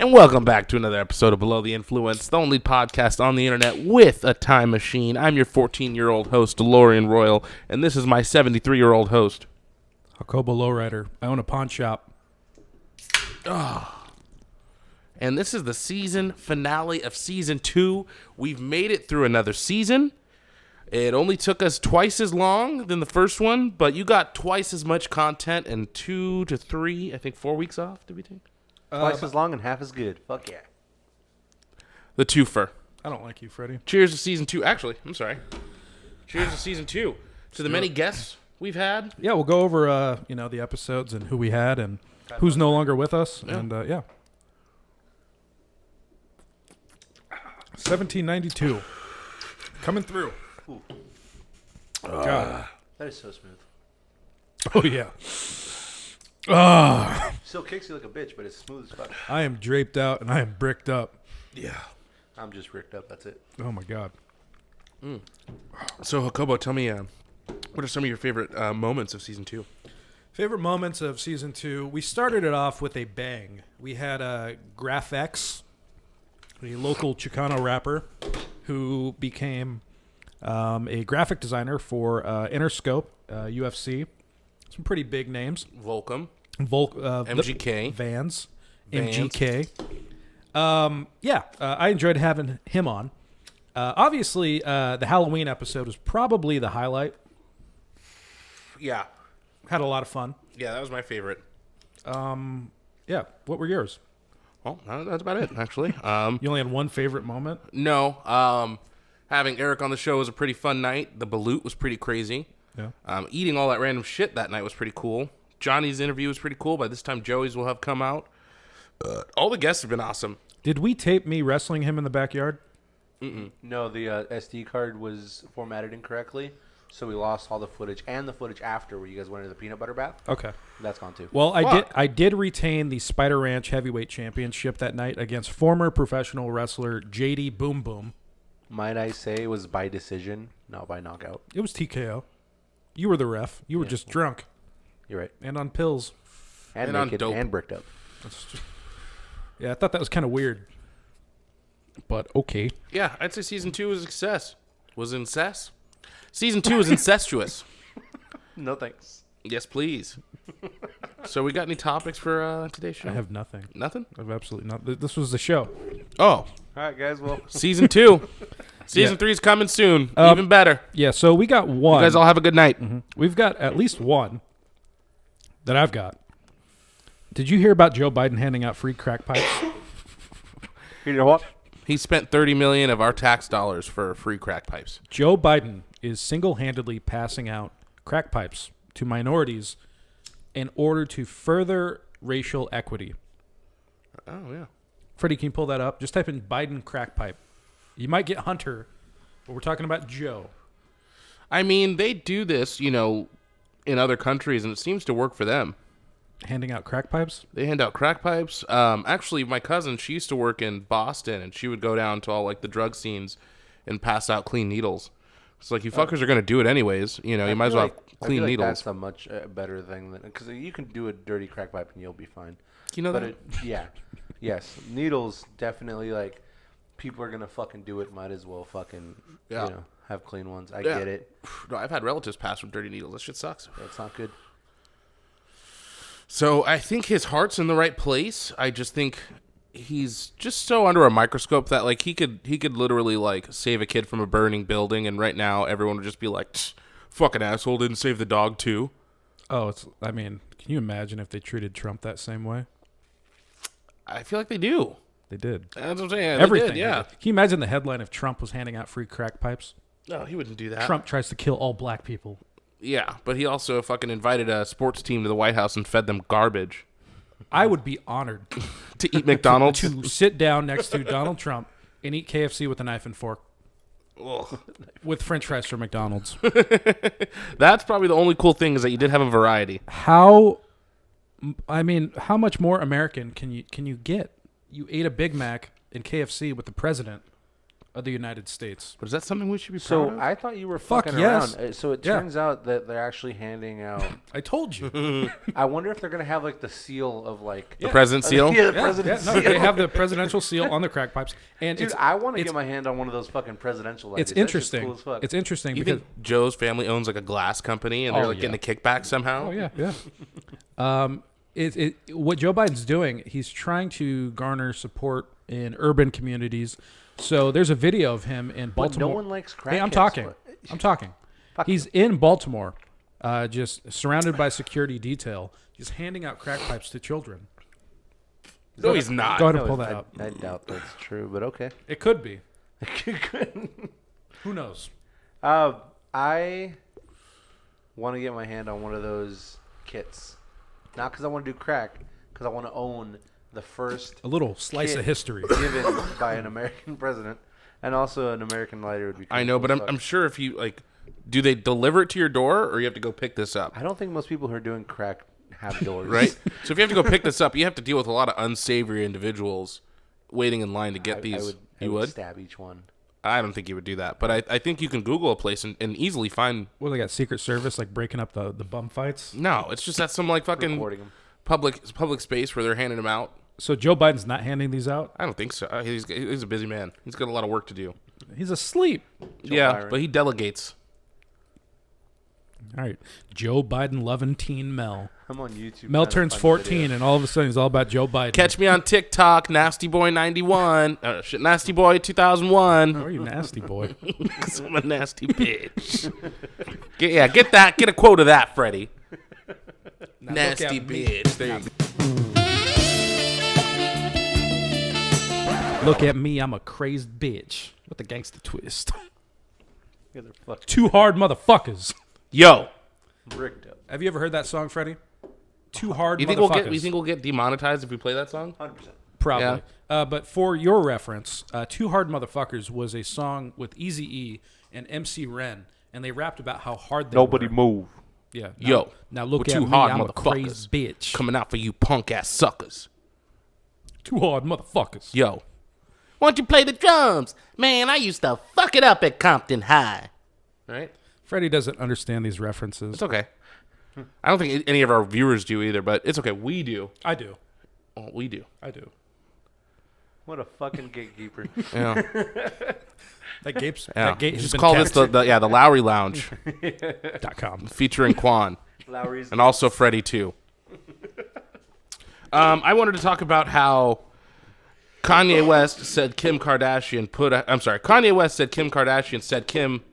And welcome back to another episode of Below the Influence, the only podcast on the internet with a time machine. I'm your 14-year-old host, DeLorian Royal, and this is my 73-year-old host. Jacobo Lowrider. I own a pawn shop. And this is the season finale of Season 2. We've made it through another season. It only took us twice as long than the first one, but you got twice as much content in 2 to 3, I think 4 weeks off, did we think? Twice as long and half as good. Fuck yeah. The twofer. I don't like you, Freddy. Cheers to Season 2. Actually, I'm sorry. Cheers to Season 2. To the many guests we've had. Yeah, we'll go over the episodes and who we had and who's no longer with us. Yeah. And 1792. Coming through. Ooh. God. That is so smooth. Oh, yeah. Still kicks you like a bitch, but it's smooth as fuck. I am draped out and I am bricked up. Yeah. I'm just ricked up. That's it. Oh, my God. So, Jacobo, tell me, what are some of your favorite moments of Season 2? Favorite moments of Season 2. We started it off with a bang. We had GraphX, a local Chicano rapper who became a graphic designer for Interscope, UFC. Some pretty big names. Volcom. MGK. Vans. MGK. I enjoyed having him on. Obviously, the Halloween episode was probably the highlight. Yeah. Had a lot of fun. Yeah, that was my favorite. Yeah. What were yours? Well, that's about it, actually. You only had one favorite moment? No. Having Eric on the show was a pretty fun night. The balut was pretty crazy. Yeah. Eating all that random shit that night was pretty cool. Johnny's interview was pretty cool. By this time, Joey's will have come out. All the guests have been awesome. Did we tape me wrestling him in the backyard? Mm-mm. No, the SD card was formatted incorrectly, so we lost all the footage and the footage after where you guys went into the peanut butter bath. Okay. That's gone too. Well, I did retain the Spider Ranch Heavyweight Championship that night against former professional wrestler JD Boom Boom. Might I say it was by decision, not by knockout. It was TKO. You were the ref. You were just drunk You're right. and on pills. And on naked dope. and bricked up. Yeah, I thought that was kind of weird. But okay. Yeah, I'd say Season 2 was a success. Was incest? Season 2 is incestuous. No thanks. Yes, please. So we got any topics for today's show? I have nothing. Nothing? I have absolutely nothing. This was the show. Oh, All right, guys. Well, Season 2. Season Yeah. 3 is coming soon. Even better. Yeah, so we got one. You guys all have a good night. We've got at least one that I've got. Did you hear about Joe Biden handing out free crack pipes? you know what? He spent $30 million of our tax dollars for free crack pipes. Joe Biden is single-handedly passing out crack pipes to minorities in order to further racial equity. Oh, yeah. Freddie, can you pull that up? Just type in Biden crack pipe. You might get Hunter, but we're talking about Joe. I mean, they do this, in other countries, and it seems to work for them. Handing out crack pipes? They hand out crack pipes. Actually, my cousin, she used to work in Boston, and she would go down to all, the drug scenes and pass out clean needles. It's like, you fuckers are going to do it anyways. You might as well have clean needles. That's a much better thing than because you can do a dirty crack pipe and you'll be fine. You know But that? yes, needles definitely people are gonna fucking do it. Might as well fucking have clean ones. I get it. No, I've had relatives pass with dirty needles. That shit sucks. That's not good. So I think his heart's in the right place. I just think he's just so under a microscope that he could literally save a kid from a burning building, and right now everyone would just be like, fucking asshole, didn't save the dog too. Oh, can you imagine if they treated Trump that same way? I feel like they do. They did. That's what I'm saying. Everything. They did, yeah. Can you imagine the headline if Trump was handing out free crack pipes? No, he wouldn't do that. Trump tries to kill all black people. Yeah, but he also fucking invited a sports team to the White House and fed them garbage. I would be honored To eat McDonald's? to sit down next to Donald Trump and eat KFC with a knife and fork. Ugh. With French fries from McDonald's. That's probably the only cool thing is that you did have a variety. How much more American can you get? You ate a Big Mac in KFC with the president of the United States. But is that something we should be proud So of? I thought you were Fuck fucking yes. around. So it Yeah. turns out that they're actually handing out. I told you. I wonder if they're gonna have like the seal of like The president's seal? Yeah, the Yeah, president's no, seal. they have the presidential seal on the crack pipes, and Dude, it's I want to it's- get my hand on one of those fucking presidential lighters. it's That shit's interesting. Cool as fuck. It's interesting You because think Joe's family owns like a glass company and they're Oh, like yeah. getting a kickback somehow? oh yeah. What Joe Biden's doing, he's trying to garner support in urban communities. So there's a video of him in But Baltimore. no one likes crack. Hey, I'm talking. Fuck He's in Baltimore, just surrounded by security detail, just handing out crack pipes to children. No, he's not. Go ahead and pull that up. I doubt that's true, but okay. It could be. Who knows? I want to get my hand on one of those kits, not because I want to do crack, because I want to own the first A little slice kit of history. given by an American president, and also an American lighter would be. I know, cool but as I'm fuck. sure if you like, do they deliver it to your door or you have to go pick this up? I don't think most people who are doing crack have doors. Right? So if you have to go pick this up, you have to deal with a lot of unsavory individuals waiting in line to get these. I You would? stab each one. I don't think you would do that, but I think you can Google a place and easily find. What, they got Secret Service like breaking up the bum fights? No, it's just at some like fucking Recording them. public space where they're handing them out. So Joe Biden's not handing these out? I don't think so. He's a busy man. He's got a lot of work to do. He's asleep. Yeah, Byron. but he delegates. All right. Joe Biden loving teen Mel. I'm on YouTube. Mel trying to turns find 14, and all of a sudden he's all about Joe Biden. Catch me on TikTok, Nasty Boy 91. Nasty Boy 2001. Who are you, nasty boy? 'Cause I'm a nasty bitch. Get that. Get a quote of that, Freddie. Nasty look at me. bitch. There you go. Look at me, I'm a crazed bitch with a gangster twist. Yeah, they're fucking Two hard motherfuckers. Yo, bricked up. Have you ever heard that song, Freddie? Two hard you motherfuckers. think we'll get demonetized if we play that song? 100%. Probably. But for your reference, Two Hard Motherfuckers was a song with Eazy-E and MC Ren, and they rapped about how hard they were. move. Yeah. Yo, Now look we're at two me, hard I'm a motherfuckers. crazed bitch. Coming out for you punk ass suckers. Two hard motherfuckers. Yo, why don't you play the drums? Man, I used to fuck it up at Compton High. Right? Freddie doesn't understand these references. It's okay. I don't think any of our viewers do either, but it's okay. We do. I do. Oh, we do. I do. What a fucking gatekeeper. Yeah. That gapes. Yeah. That gate has Just been call this kept. the Lowry Lounge .com. featuring Quan Lowry's. and also Freddie too. I wanted to talk about how Kanye West said Kim Kardashian Kanye West said Kim Kardashian said Kim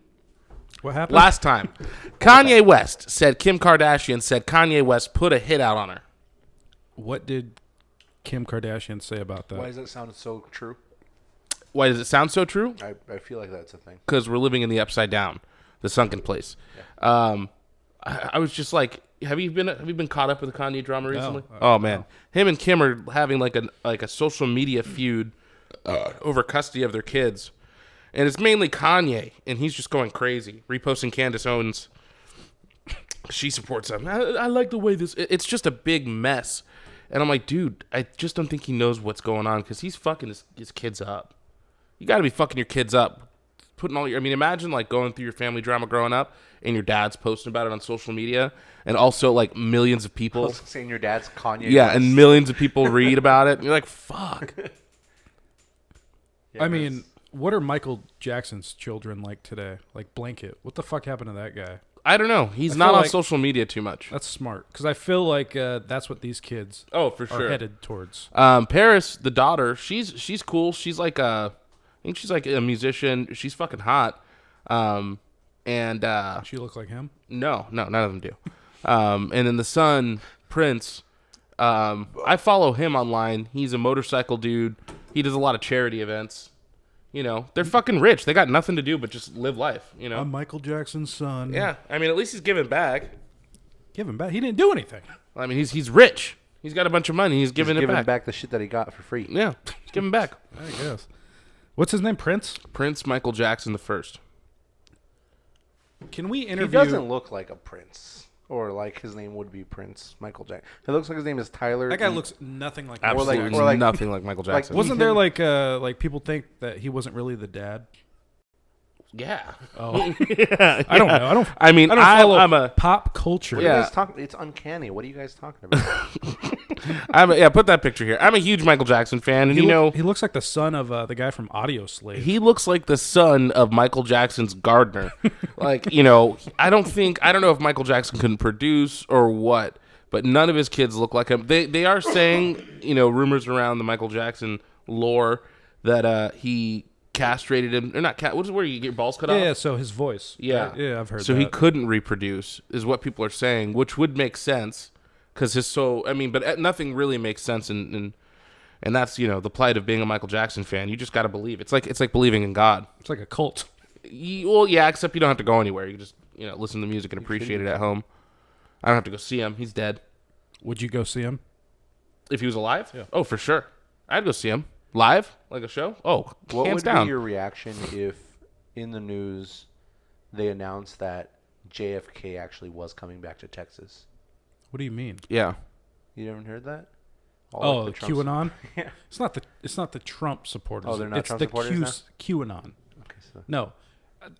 What happened? last time. Kanye West said Kim Kardashian said Kanye West put a hit out on her. What did Kim Kardashian say about that? Why does that sound so true? Why does it sound so true? I feel like that's a thing. Because we're living in the upside down, the sunken place. I was just like, have you been caught up with the Kanye drama recently? Oh man, him and Kim are having like a social media feud over custody of their kids, and it's mainly Kanye, and he's just going crazy, reposting Candace Owens. She supports him. I like the way this. It's just a big mess, and I'm like, dude, I just don't think he knows what's going on because he's fucking his kids up. You got to be fucking your kids up. Putting all your, I mean, imagine like going through your family drama growing up and your dad's posting about it on social media and also like millions of people. Saying your dad's Kanye. Yeah, West. and millions of people read about it. And you're like, fuck. Yeah, I mean, what are Michael Jackson's children like today? Like Blanket. What the fuck happened to that guy? I don't know. He's I not feel on like- social media too much. That's smart because I feel like that's what these kids Oh, for are sure. headed towards. Paris, the daughter, she's cool. She's like I think she's like a musician. She's fucking hot. And She look like him. no, none of them do. And then the son, Prince, I follow him online. He's a motorcycle dude. He does a lot of charity events. You know, they're fucking rich. They got nothing to do but just live life, you know? I'm Michael Jackson's son. Yeah, I mean, at least he's giving back. Give him back. He didn't do anything. I mean, he's rich. He's got a bunch of money. He's giving it back. the shit that he got for free. Yeah, he's giving back. I guess. What's his name? Prince? Prince Michael Jackson the first. Can we He interview? doesn't look like a prince or like his name would be Prince Michael Jackson. It looks like his name is Tyler. That guy looks nothing like Absolutely Michael or like- nothing like Michael Jackson. Wasn't there like people think that he wasn't really the dad? yeah. Oh, Yeah. I don't know. I mean, I don't follow I'm a. pop culture. What are you Yeah. guys talking? It's uncanny. What are you guys talking about? Yeah, put that picture here. I'm a huge Michael Jackson fan, and He looks like the son of the guy from Audio Slave. he looks like the son of Michael Jackson's gardener. Like, I don't know if Michael Jackson couldn't produce or what, but none of his kids look like him. They are saying, rumors around the Michael Jackson lore that he castrated him, or not what is where you get your balls cut off? Yeah, so his voice. Yeah. Right? Yeah, I've heard So that. he couldn't reproduce, is what people are saying, which would make sense, because but nothing really makes sense, and that's, the plight of being a Michael Jackson fan. You just got to believe. It's like believing in God. It's like a cult. Well, yeah, except you don't have to go anywhere. You just, listen to the music and appreciate it at home. I don't have to go see him. He's dead. Would you go see him? If he was alive? Yeah. Oh, for sure. I'd go see him. Live? Like a show? Oh, What hands would down. be your reaction if in the news they announced that JFK actually was coming back to Texas? What do you mean? Yeah. You haven't heard that? Oh, like the Trump QAnon? Yeah. It's not the Trump supporters. Oh, they're not it's Trump the supporters QAnon. Okay, so No.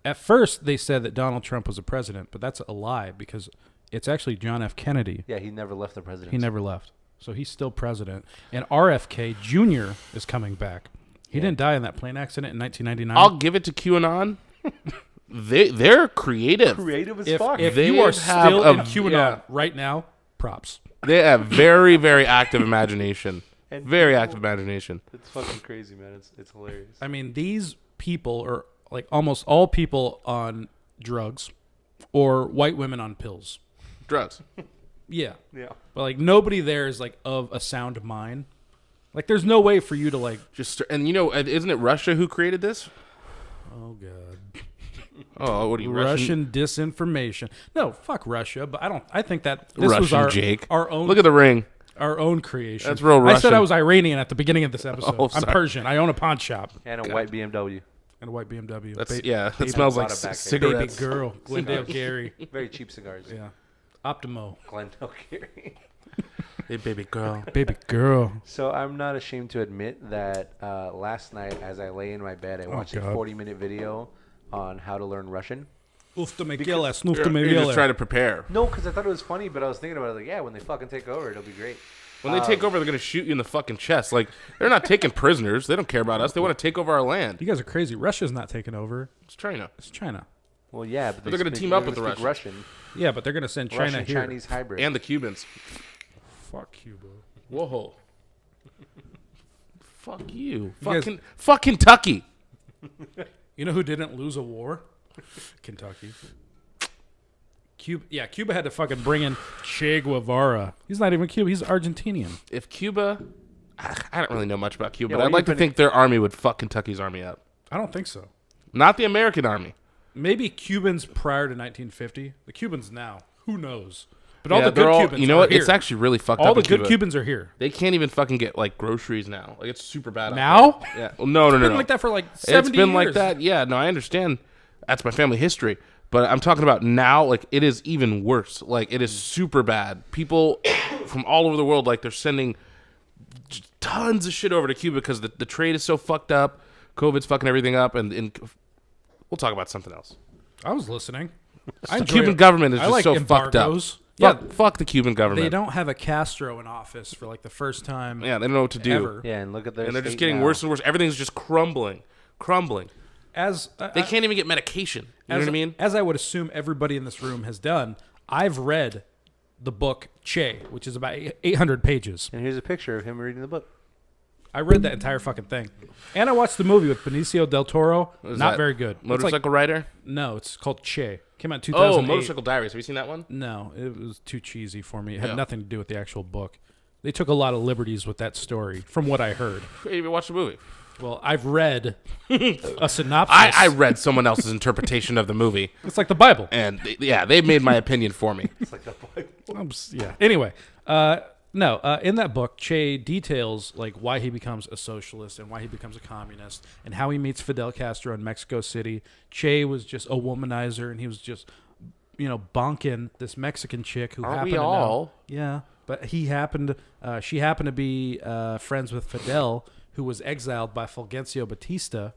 At first, they said that Donald Trump was a president, but that's a lie because it's actually John F. Kennedy. yeah, he never left the presidency. He never left. So he's still president. And RFK Jr. is coming back. He didn't die in that plane accident in 1999. I'll give it to QAnon. They're creative. Creative as if fuck. They you are have still a- in QAnon yeah. right now, props. They have very, very active imagination. And Very people- active imagination. It's fucking crazy, man. It's hilarious. I mean, these people are like almost all people on drugs or white women on pills. Drugs. Yeah. Yeah. But like nobody there is like of a sound mind. Like there's no way for you to like, And isn't it Russia who created this? oh God, Oh, what are you, Russian disinformation. No, fuck Russia, but I think that this was Russian our Jake. our own Look at the ring. our own creation. That's real I said Russian. I was Iranian at the beginning of this episode. Oh, I'm sorry. Persian. I own a pawn shop And a white BMW. and a white BMW. That's Ba- yeah. It baby- smells like bought a back baby cigarettes. girl, Glendale Gary. Very cheap cigars. Yeah, Optimo, Glendale Gary. Hey, baby girl. baby girl. So I'm not ashamed to admit that last night, as I lay in my bed, I watched a God. 40-minute video on how to learn Russian. Ufta Megillah, Snoofta You're just Megillah. trying to prepare. No, because I thought it was funny, but I was thinking about it. Like, yeah, when they fucking take over, it'll be great. When they take over, they're gonna shoot you in the fucking chest. Like, they're not taking prisoners. They don't care about us. They want to take over our land. You guys are crazy. Russia's not taking over. It's China. It's China. Well, yeah, but they're gonna team up with the speak Russian. Yeah, but they're gonna send China Russian here. Chinese hybrid. And the Cubans. Fuck Cuba. Whoa. Fuck you. guys- Fuck Kentucky. You know who didn't lose a war? Kentucky. Cuba had to fucking bring in Che Guevara. He's not even Cuban. He's Argentinian. If Cuba, I don't really know much about Cuba, Yeah, but what I'd are like you to putting- think their army would fuck Kentucky's army up. I don't think so. Not the American army. Maybe Cubans prior to 1950. The Cubans now. Who knows? But all Yeah, the they're good Cubans You know are what? here. It's actually really fucked all up the in good Cuba. Cubans are here. They can't even fucking get like groceries now. Like, it's super bad. out Now? there. Yeah. Well, no. It's been like that for like 70 It's been years. like that. Yeah. No, I understand. That's my family history. But I'm talking about now. Like, it is even worse. Like, it is super bad. People from all over the world, like, they're sending tons of shit over to Cuba because the trade is so fucked up. COVID's fucking everything up, and we'll talk about something else. I was listening. The Cuban government is I just like so fucked up. embargoes. Yeah, Fuck the Cuban government. they don't have a Castro in office for like the first time Yeah, they don't know what to do. ever. Yeah, and look at their And they're just state getting now. worse and worse. Everything's just crumbling. As They can't even get medication. You know what I mean? As I would assume everybody in this room has done, I've read the book Che, which is about 800 pages. And here's a picture of him reading the book. I read that entire fucking thing. And I watched the movie with Benicio del Toro. What is Not that? very good. It's Motorcycle like, Rider? no, it's called Che. Came out in Oh, 2008. Motorcycle Diaries. Have you seen that one? No, it was too cheesy for me. It had Yeah. nothing to do with the actual book. They took a lot of liberties with that story, from what I heard. Hey, you watched the movie? Well, I've read a synopsis. I read someone else's interpretation of the movie, It's like the Bible. and they made my opinion for me. It's like the Bible. Yeah. Anyway, in that book, Che details like why he becomes a socialist and why he becomes a communist and how he meets Fidel Castro in Mexico City. Che was just a womanizer, and he was just bonking this Mexican chick who Aren't happened we to all? know. Yeah, but she happened to be friends with Fidel, who was exiled by Fulgencio Batista,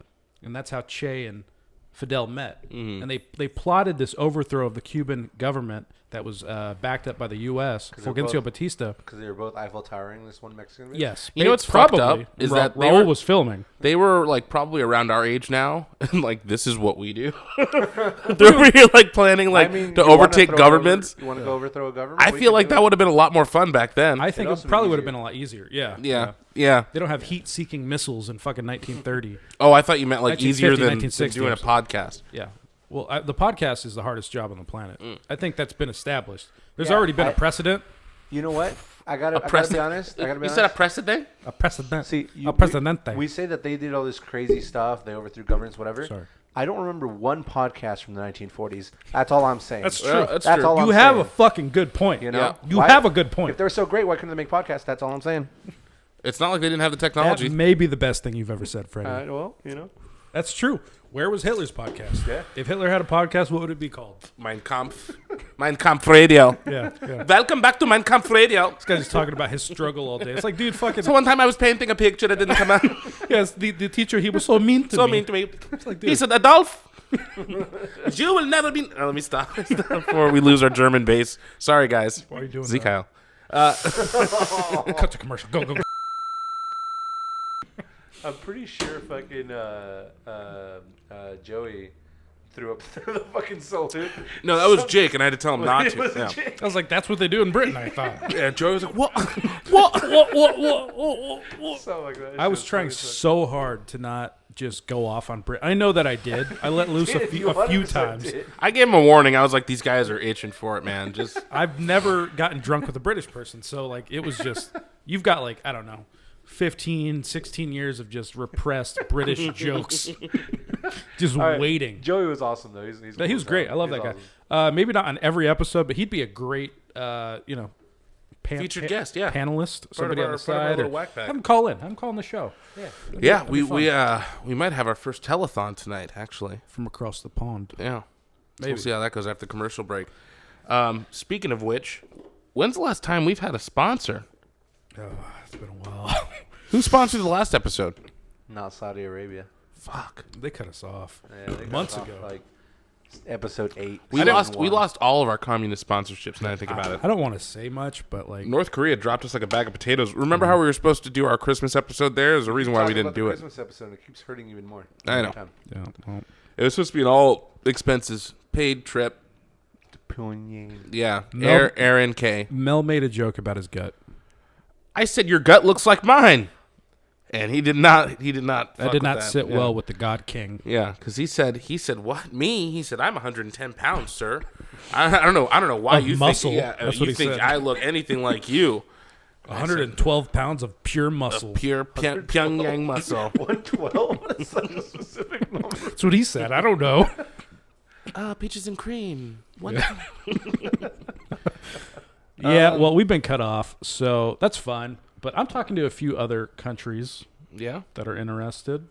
and that's how Che and Fidel met. Mm-hmm. And they plotted this overthrow of the Cuban government that was backed up by the U.S. Fulgencio Batista. Because they were both Eiffel Towering this one Mexican bitch? Yes. You know what's fucked probably. up is that Raul was filming. They were like probably around our age now, and like this is what we do. They're over here like planning like to you wanna overtake throw governments. You want to go overthrow a government? I feel like that would have been a lot more fun back then. I think it also probably be would have easier. been a lot easier. Yeah. Yeah. They don't have heat-seeking missiles in fucking 1930. Oh, I thought you meant like 1950, easier than 1960. doing a podcast. Yeah. Well, the podcast is the hardest job on the planet. I think that's been established. There's Yeah, already been a precedent. You know what? I gotta be honest. You said a precedent? A precedent. See, a precedente. we say that they did all this crazy stuff. They overthrew governments, whatever. Sorry. I don't remember one podcast from the 1940s. That's all I'm saying. That's true. Well, That's true. all I'm You have saying. a fucking good point. You know? Yeah. You Why- have a good point. If they're so great, why couldn't they make podcasts? That's all I'm saying. It's not like they didn't have the That technology. may be the best thing you've ever said, Freddie. Well, you know. That's true. Where was Hitler's podcast? Yeah. If Hitler had a podcast, what would it be called? Mein Kampf. Mein Kampf Radio. Yeah. Yeah. Welcome back to Mein Kampf Radio. This guy's just talking about his struggle all day. It's like, dude, fucking. So one time I was painting a picture that didn't come out. Yes, the teacher, he was so mean to me. So mean to me. Like, He dude, said, Adolf, you will never be... Oh, let me stop before we lose our German base. Sorry, guys. why are you doing Z that? Kyle. Cut to commercial. Go, go, go. I'm pretty sure fucking Joey threw up the fucking salute. No, that was Jake, and I had to tell him not to. Was it Yeah. Jake? I was like, that's what they do in Britain, I thought. Yeah, Joey was like, what? So like that. I was trying so hard to not just go off on Brit. I know that I did. I let loose a few 100% times. did. I gave him a warning. I was like, these guys are itching for it, man. Just I've never gotten drunk with a British person, so like it was just you've got like, I don't know, 15, 16 years of just repressed British jokes. Just All right. waiting. Joey was awesome though. He's He was great. I love that guy. Maybe not on every episode, but he'd be a great featured guest, yeah. Panelist, somebody on the part of our side. little Or whack pack. have him call in. Have him call in the show. Yeah, we might have our first telethon tonight, actually. From across the pond. Yeah. Maybe. We'll see how that goes after the commercial break. Speaking of which, when's the last time we've had a sponsor? Oh, it's been a while. Who sponsored the last episode? Not Saudi Arabia. Fuck. They cut us off. Yeah, they got Months us off, ago. like episode 8. We lost all of our communist sponsorships, now I think about it. I don't want to say much, but like North Korea dropped us like a bag of potatoes. Remember how we were supposed to do our Christmas episode there? There's a reason why we didn't do it. Christmas episode. It keeps hurting even more. I know. Every time. yeah, well, It was supposed to be an all expenses paid trip. Pyongyang. Yeah. Nope. Air and K. Mel made a joke about his gut. I said your gut looks like mine. And he did not That fuck did with not that. sit Yeah. well with the God King. Yeah, because he said, what, me? He said, I'm 110 pounds, sir. I don't know why Of you muscle. think, That's what you he think said. I look anything like you. 112 pounds of pure muscle. Pure Pyongyang muscle. 112? That's such a specific number. That's what he said. I don't know. Peaches and cream. What? Yeah, well, we've been cut off, so that's fine. But I'm talking to a few other countries Yeah, that are interested.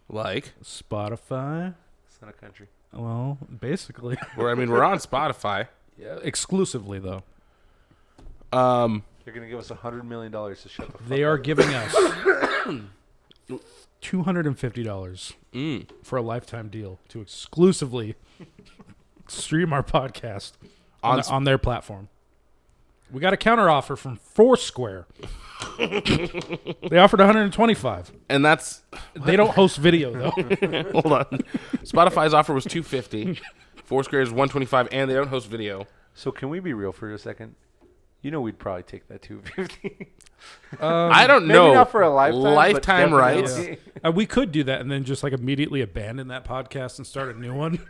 like. Spotify. It's not a country. Well, basically. We're on Spotify. Yeah, exclusively, though. They're gonna give us $100 million to shut the fuck They are up. giving us $250 for a lifetime deal to exclusively stream our podcast on their platform. We got a counter offer from Foursquare. They offered 125. And that's, They don't host video though. hold on. Spotify's offer was $250. Foursquare is $125, and they don't host video. So can we be real for a second? You know we'd probably take that $250. I don't Maybe know. not for a lifetime. but Lifetime definitely- rights. We could do that and then just like immediately abandon that podcast and start a new one.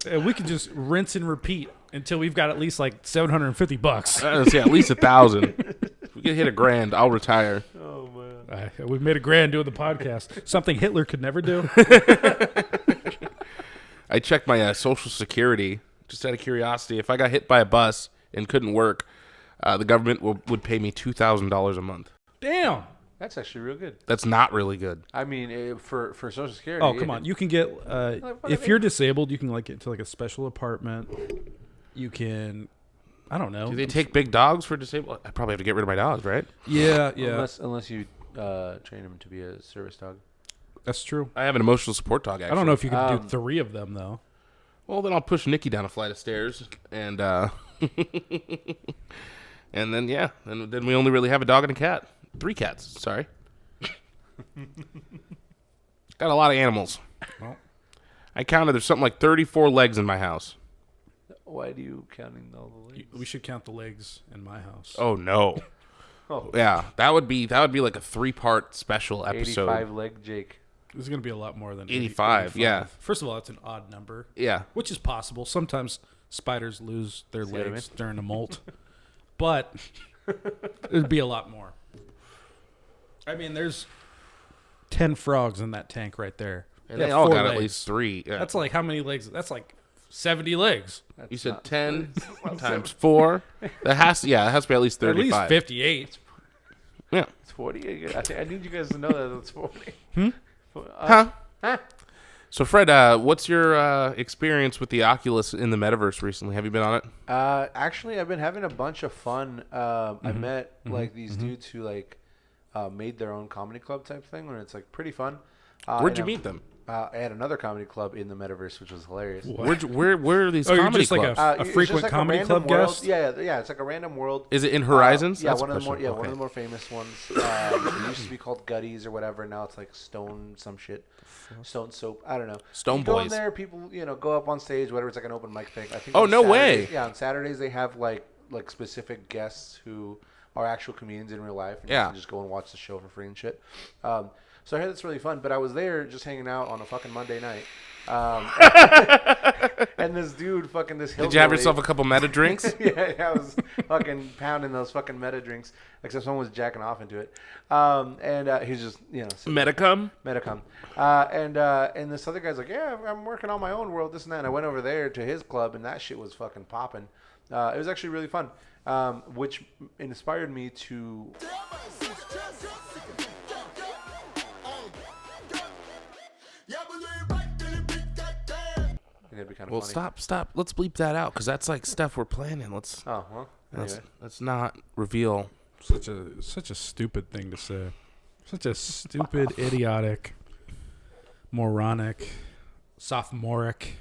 We could just rinse and repeat until we've got at least like $750. Yeah, at least 1,000. If we can hit $1,000, I'll retire. Oh man. We've made $1,000 doing the podcast. Something Hitler could never do. I checked my Social Security just out of curiosity. If I got hit by a bus and couldn't work, the government would pay me $2,000 a month. Damn. That's actually real good. That's not really good. I mean, for Social Security. Oh, come on. You can get if you're disabled, you can like get to like a special apartment. You can, I don't know. Do they take big dogs for disabled? I probably have to get rid of my dogs, right? Yeah. Unless you train them to be a service dog. That's true. I have an emotional support dog. Actually, I don't know if you can do 3 of them though. Well, then I'll push Nikki down a flight of stairs, and and then then we only really have a dog and a cat. 3 cats. Sorry. Got a lot of animals. Well, I counted. There's something like 34 legs in my house. Why do you counting all the legs? we should count the legs in my house. Oh no. Oh, Yeah, that would be like a 3-part special episode. 85 leg Jake. This is going to be a lot more than 85, yeah. First of all, it's an odd number. Yeah. Which is possible. Sometimes spiders lose their See what I legs during a molt. But it'd be a lot more. I mean, there's 10 frogs in that tank right there. And They they have all 4 got legs. at least 3. Yeah. That's like how many legs? That's like 70 legs. That's You said not- 10 times 4. That has to be at least 35. At least 58. Yeah. It's 40. I need you guys to know that it's 40. Huh? So Fred, what's your experience with the Oculus in the metaverse recently? Have you been on it? Actually, I've been having a bunch of fun. I met like these dudes who like made their own comedy club type thing, and it's like pretty fun. Where'd and you meet them? I had another comedy club in the metaverse, which was hilarious. Where are these Oh, you're comedy just like clubs? a It's frequent just like comedy random club world. guest? Yeah, it's like a random world. Is it in Horizons? Yeah, That's one of the more question. one Okay. of the more famous ones. It used to be called Gutties or whatever. Now it's like Stone some shit, Stone Soap. I don't know. Stone you go in Boys. there, people go up on stage, whatever. It's like an open mic thing. I think. Oh, on no way. Saturdays- Yeah, on Saturdays they have like specific guests who are actual comedians in real life. And Yeah. you can just go and watch the show for free and shit. So I heard it's really fun. But I was there just hanging out on a fucking Monday night. And this dude, this hillbilly. Did you have yourself a couple meta drinks? Yeah, I was fucking pounding those fucking meta drinks, except someone was jacking off into it. And he's just, Metacum? Metacom. And this other guy's like, yeah, I'm working on my own world, this and that. And I went over there to his club, and that shit was fucking popping. It was actually really fun, which inspired me to... It'd be kind of Well, funny. stop. Let's bleep that out because that's like stuff we're planning. Let's Oh, well, anyway. let's not reveal. Such a stupid thing to say. Such a stupid, idiotic, moronic, sophomoric,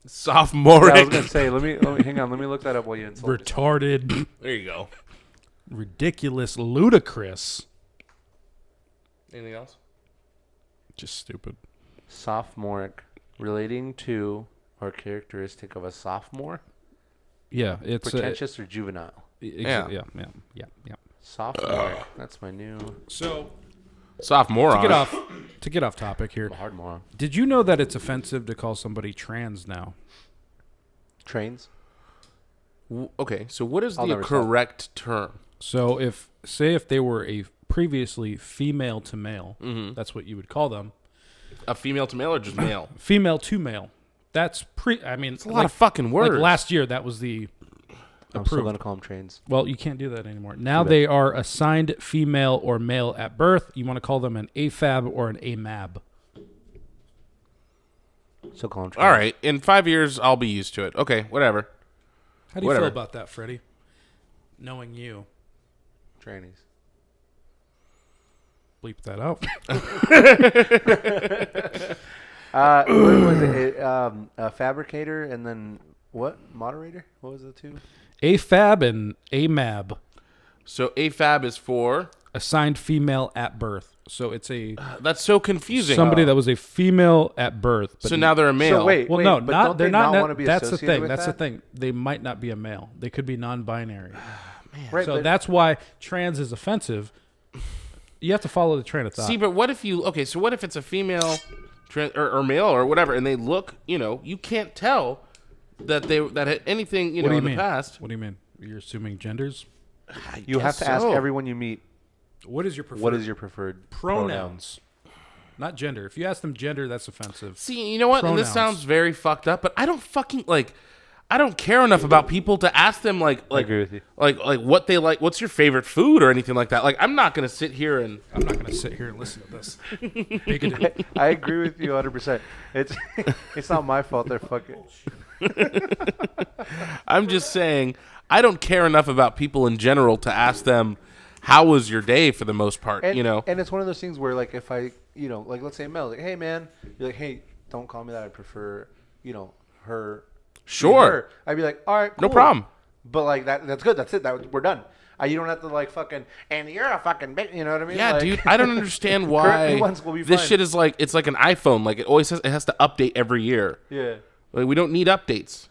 Sophomoric. Yeah, I was gonna say, let me hang on, let me look that up while you insult me. retarded, There you go. ridiculous, ludicrous. Anything else? Just stupid. Sophomoric, relating to or characteristic of a sophomore, Yeah, it's pretentious or juvenile. yeah. Sophomoric, that's my new So Sophomore. to get off topic here. hard moron. Did you know that it's offensive to call somebody trans now? Trains. Okay, so what is I'll the never correct term? So if they were a previously female to male, that's what you would call them. A female to male or just male? Female to male. That's I mean, It's a lot of fucking words. Like last year, that was the I'm still approved. gonna call them trains. Well, you can't do that anymore. Now Too bad. they are assigned female or male at birth. You want to call them an AFAB or an AMAB. So call them trains. All right, in 5 years I'll be used to it. Okay, whatever. How do you Whatever. feel about that, Freddie? Knowing you. Trannies. Bleep that out. What was it? A fabricator and then what? Moderator? What was the two? AFAB and AMAB. So AFAB is for. Assigned female at birth. So it's a That's so confusing. somebody that was a female at birth. But So now they're a male. So wait, well, no, but not don't they're they not. want to be That's the associated thing. with That's the that? thing. They might not be a male. They could be non-binary. Right, So but that's why trans is offensive. You have to follow the train of thought. See, but what if you? Okay, so what if it's a female, or male or whatever, and they look? You can't tell that that had anything what do you in mean? the past. What do you mean? You're assuming genders? you have guess to ask so. everyone you meet What is your preferred what is your preferred pronouns? Not gender. If you ask them gender, that's offensive. See, you know what? And this Pronouns. sounds very fucked up, but I don't fucking like. I don't care enough about people to ask them like agree with you. like what they like. What's your favorite food or anything like that? Like I'm not gonna sit here and listen to this. Bigoted. I agree with you 100%. It's not my fault. They're fucking. I'm just saying I don't care enough about people in general to ask them how was your day for the most part. And, you know, and it's one of those things where like if I like let's say Mel, like, hey man, you're like, hey, don't call me that. I prefer her. sure, Her. I'd be like, all right, cool. no problem. But like that's good. That's it. We're done. You don't have to like fucking. And you're a fucking bitch. You know what I mean? Yeah, like, dude, I don't understand current why new ones will be this fine. shit is like it's like an iPhone. Like it has to update every year. Yeah. Like we don't need updates.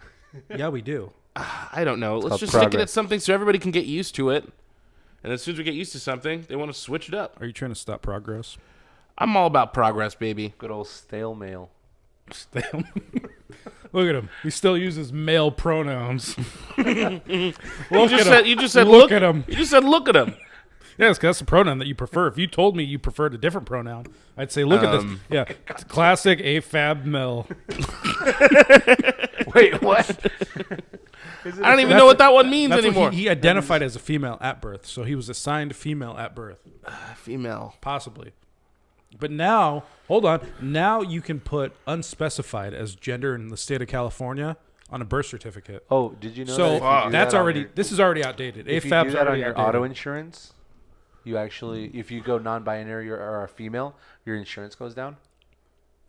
Yeah, we do. I don't know. Let's called just stick it at progress. something so everybody can get used to it. And as soon as we get used to something, they want to switch it up. Are you trying to stop progress? I'm all about progress, baby. Good old stale mail. Look at him. He still uses male pronouns. You just said Look at him. You just said look at him. Yes, 'cause that's the pronoun that you prefer. If you told me you preferred a different pronoun, I'd say, look at this. Yeah, it's classic AFAB Mel. Wait, what? I don't even know what that one means That's anymore. what he identified as a female at birth, so he was assigned female at birth, Female. possibly. But now, hold on. Now you can put unspecified as gender in the state of California on a birth certificate. Oh, did you know So that if you do that's that on already. your- This is already outdated. if you AFAB's do that on already your outdated. auto insurance, you actually, if you go non-binary or a female, your insurance goes down.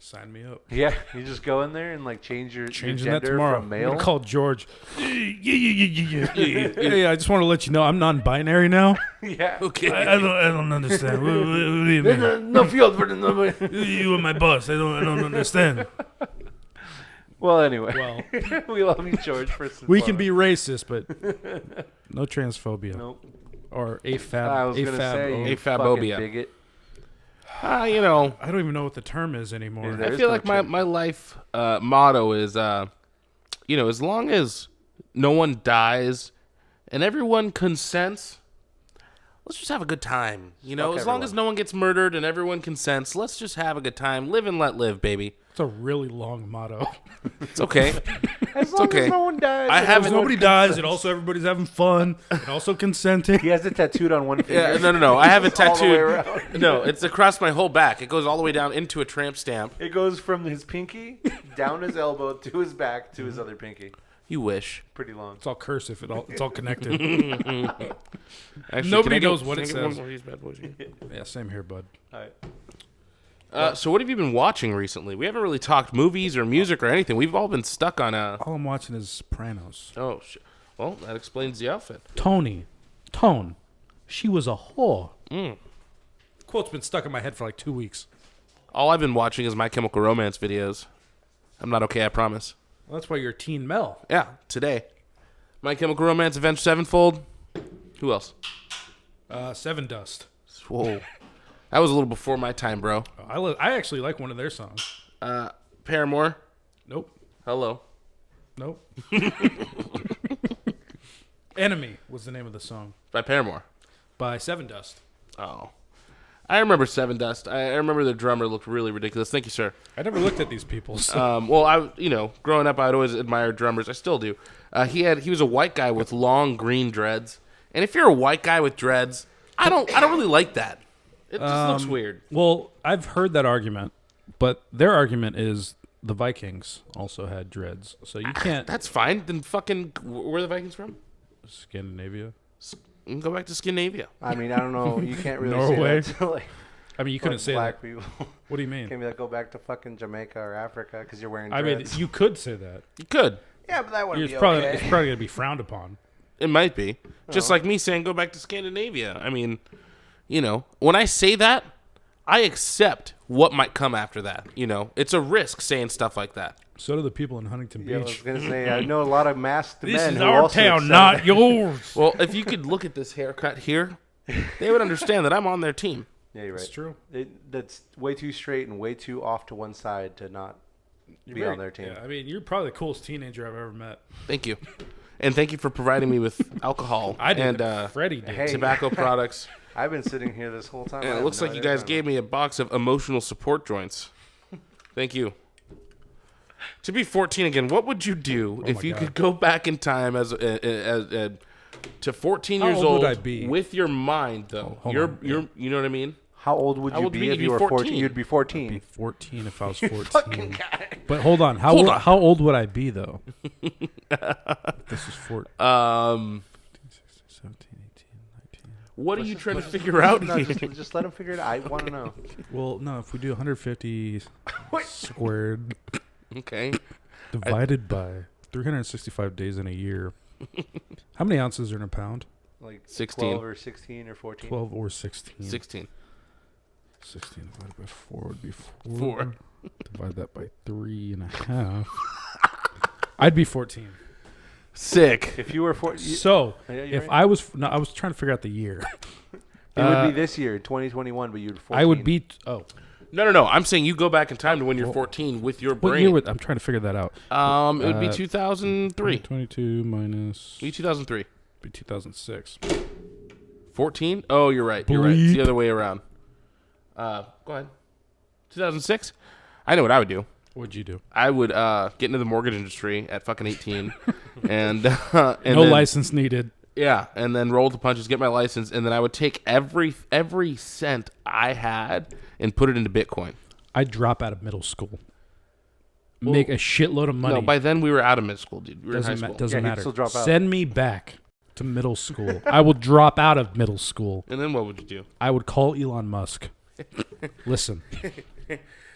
Sign me up. Yeah, you just go in there and like change your Changing gender that tomorrow. from I'm male. gonna call George. Yeah. I just want to let you know I'm non-binary now. Yeah. Okay. I don't understand. What do you mean? No field for the number. You are my boss. I don't understand. Well, anyway, Well, we love you, George. First and we can foremost. be racist, but no transphobia Nope. or AFAB. I was gonna say you AFABobia. fucking bigot. You know, I don't even know what the term is anymore. There I is feel no like my change. life motto is, as long as no one dies and everyone consents, let's just have a good time. You know, Fuck as long everyone. as no one gets murdered and everyone consents, let's just have a good time. Live and let live, baby. It's a really long motto. It's okay. As long okay. as no one dies. I and haven't- everyone Nobody dies, and also everybody's having fun, and also consenting. He has it tattooed on one finger. Yeah, no. I have it All the way tattooed. around. No, it's across my whole back. It goes all the way down into a tramp stamp. It goes from his pinky down his elbow to his back to his other pinky. You wish. Pretty long. It's all cursive. It's all connected. Actually, Nobody can I get- knows what can I it get one says. more of these bad boys? Yeah, same here, bud. All right. So what have you been watching recently? We haven't really talked movies or music or anything. We've all been stuck on a... All I'm watching is Sopranos. Oh, well, that explains the outfit. Tone. She was a whore. Quote's been stuck in my head for like 2 weeks. All I've been watching is My Chemical Romance videos. I'm not okay, I promise. Well, that's why you're Teen Mel. Yeah, today. My Chemical Romance, Avenged Sevenfold. Who else? Seven Dust. Whoa. That was a little before my time, bro. I actually like one of their songs. Paramore. Nope. Hello. Nope. Enemy was the name of the song By Paramore. by Seven Dust. Oh. I remember Seven Dust. I remember the drummer looked really ridiculous. Thank you, sir. I never looked at these people. So. Well, growing up, I'd always admired drummers. I still do. He was a white guy with long green dreads. And if you're a white guy with dreads, I don't really like that. It just looks weird. Well, I've heard that argument, but their argument is the Vikings also had dreads, so you can't. That's fine. Then fucking, where are the Vikings from? Scandinavia. You can go back to Scandinavia. I mean, I don't know. You can't really Norway. say that to like I mean, you couldn't say black that. people. What do you mean? Can't be like go back to fucking Jamaica or Africa because you're wearing I mean, dreads. you could say that. You could. Yeah, but that wouldn't It's be probably okay. it's probably gonna be frowned upon. It might be. Just like me saying go back to Scandinavia. I mean, when I say that, I accept what might come after that. It's a risk saying stuff like that. So do the people in Huntington Yeah, I was Beach. gonna say I know a lot of masked This men is who our also town, accept not that. yours. Well, if you could look at this haircut here, they would understand that I'm on their team. Yeah, you're right. It's true. That's way too straight and way too off to one side to not be on their team. Yeah, I mean, you're probably the coolest teenager I've ever met. Thank you. And thank you for providing me with alcohol I did. and Freddie did. Hey. tobacco products. I've been sitting here this whole time. And it looks like you guys gave me a box of emotional support joints. Thank you. To be 14 again, what would you do if my you God. could go back in time as to 14 years old old would I be? with your mind though? Hold You're on. you know what I mean? How old would How you old be would you if be? you were 14? 14. You'd be I'd 14. be 14 if I was 14. Fucking guy. But hold on. Hold on. How old would I be though? This is 14. 17, 18, 19. What are you trying to figure out No, here? just let him figure it out. I want to know. Well, no, if we do 150 squared Okay. divided by 365 days in a year, how many ounces are in a pound? Like 16. 12 or 16 or 14. 12 or 16. 16. 16 divided by 4 would be 4. Divide that by 3.5. I'd be 14. Sick. If you were 14, So yeah, you're if right. I was, no, I was trying to figure out the year. It would be this year, 2021, but you'd 14. I would be. Oh, No. I'm saying you go back in time to when you're 14 with your what brain. year would I'm trying to figure that out? It would be 2003. 22 minus Be 2003. be 2006. 14? Oh, you're right. You're right. It's the Bleep. other way around. Go ahead. 2006? I know what I would do. What'd you do? I would get into the mortgage industry at fucking 18 and No then, license needed. Yeah, and then roll the punches, get my license, and then I would take every cent I had and put it into Bitcoin. I'd drop out of middle school. Make a shitload of money. No, by then we were out of middle school, dude. We were in high doesn't school. doesn't Yeah, he'd matter. still drop out. Send me back to middle school. I will drop out of middle school. And then what would you do? I would call Elon Musk. Listen.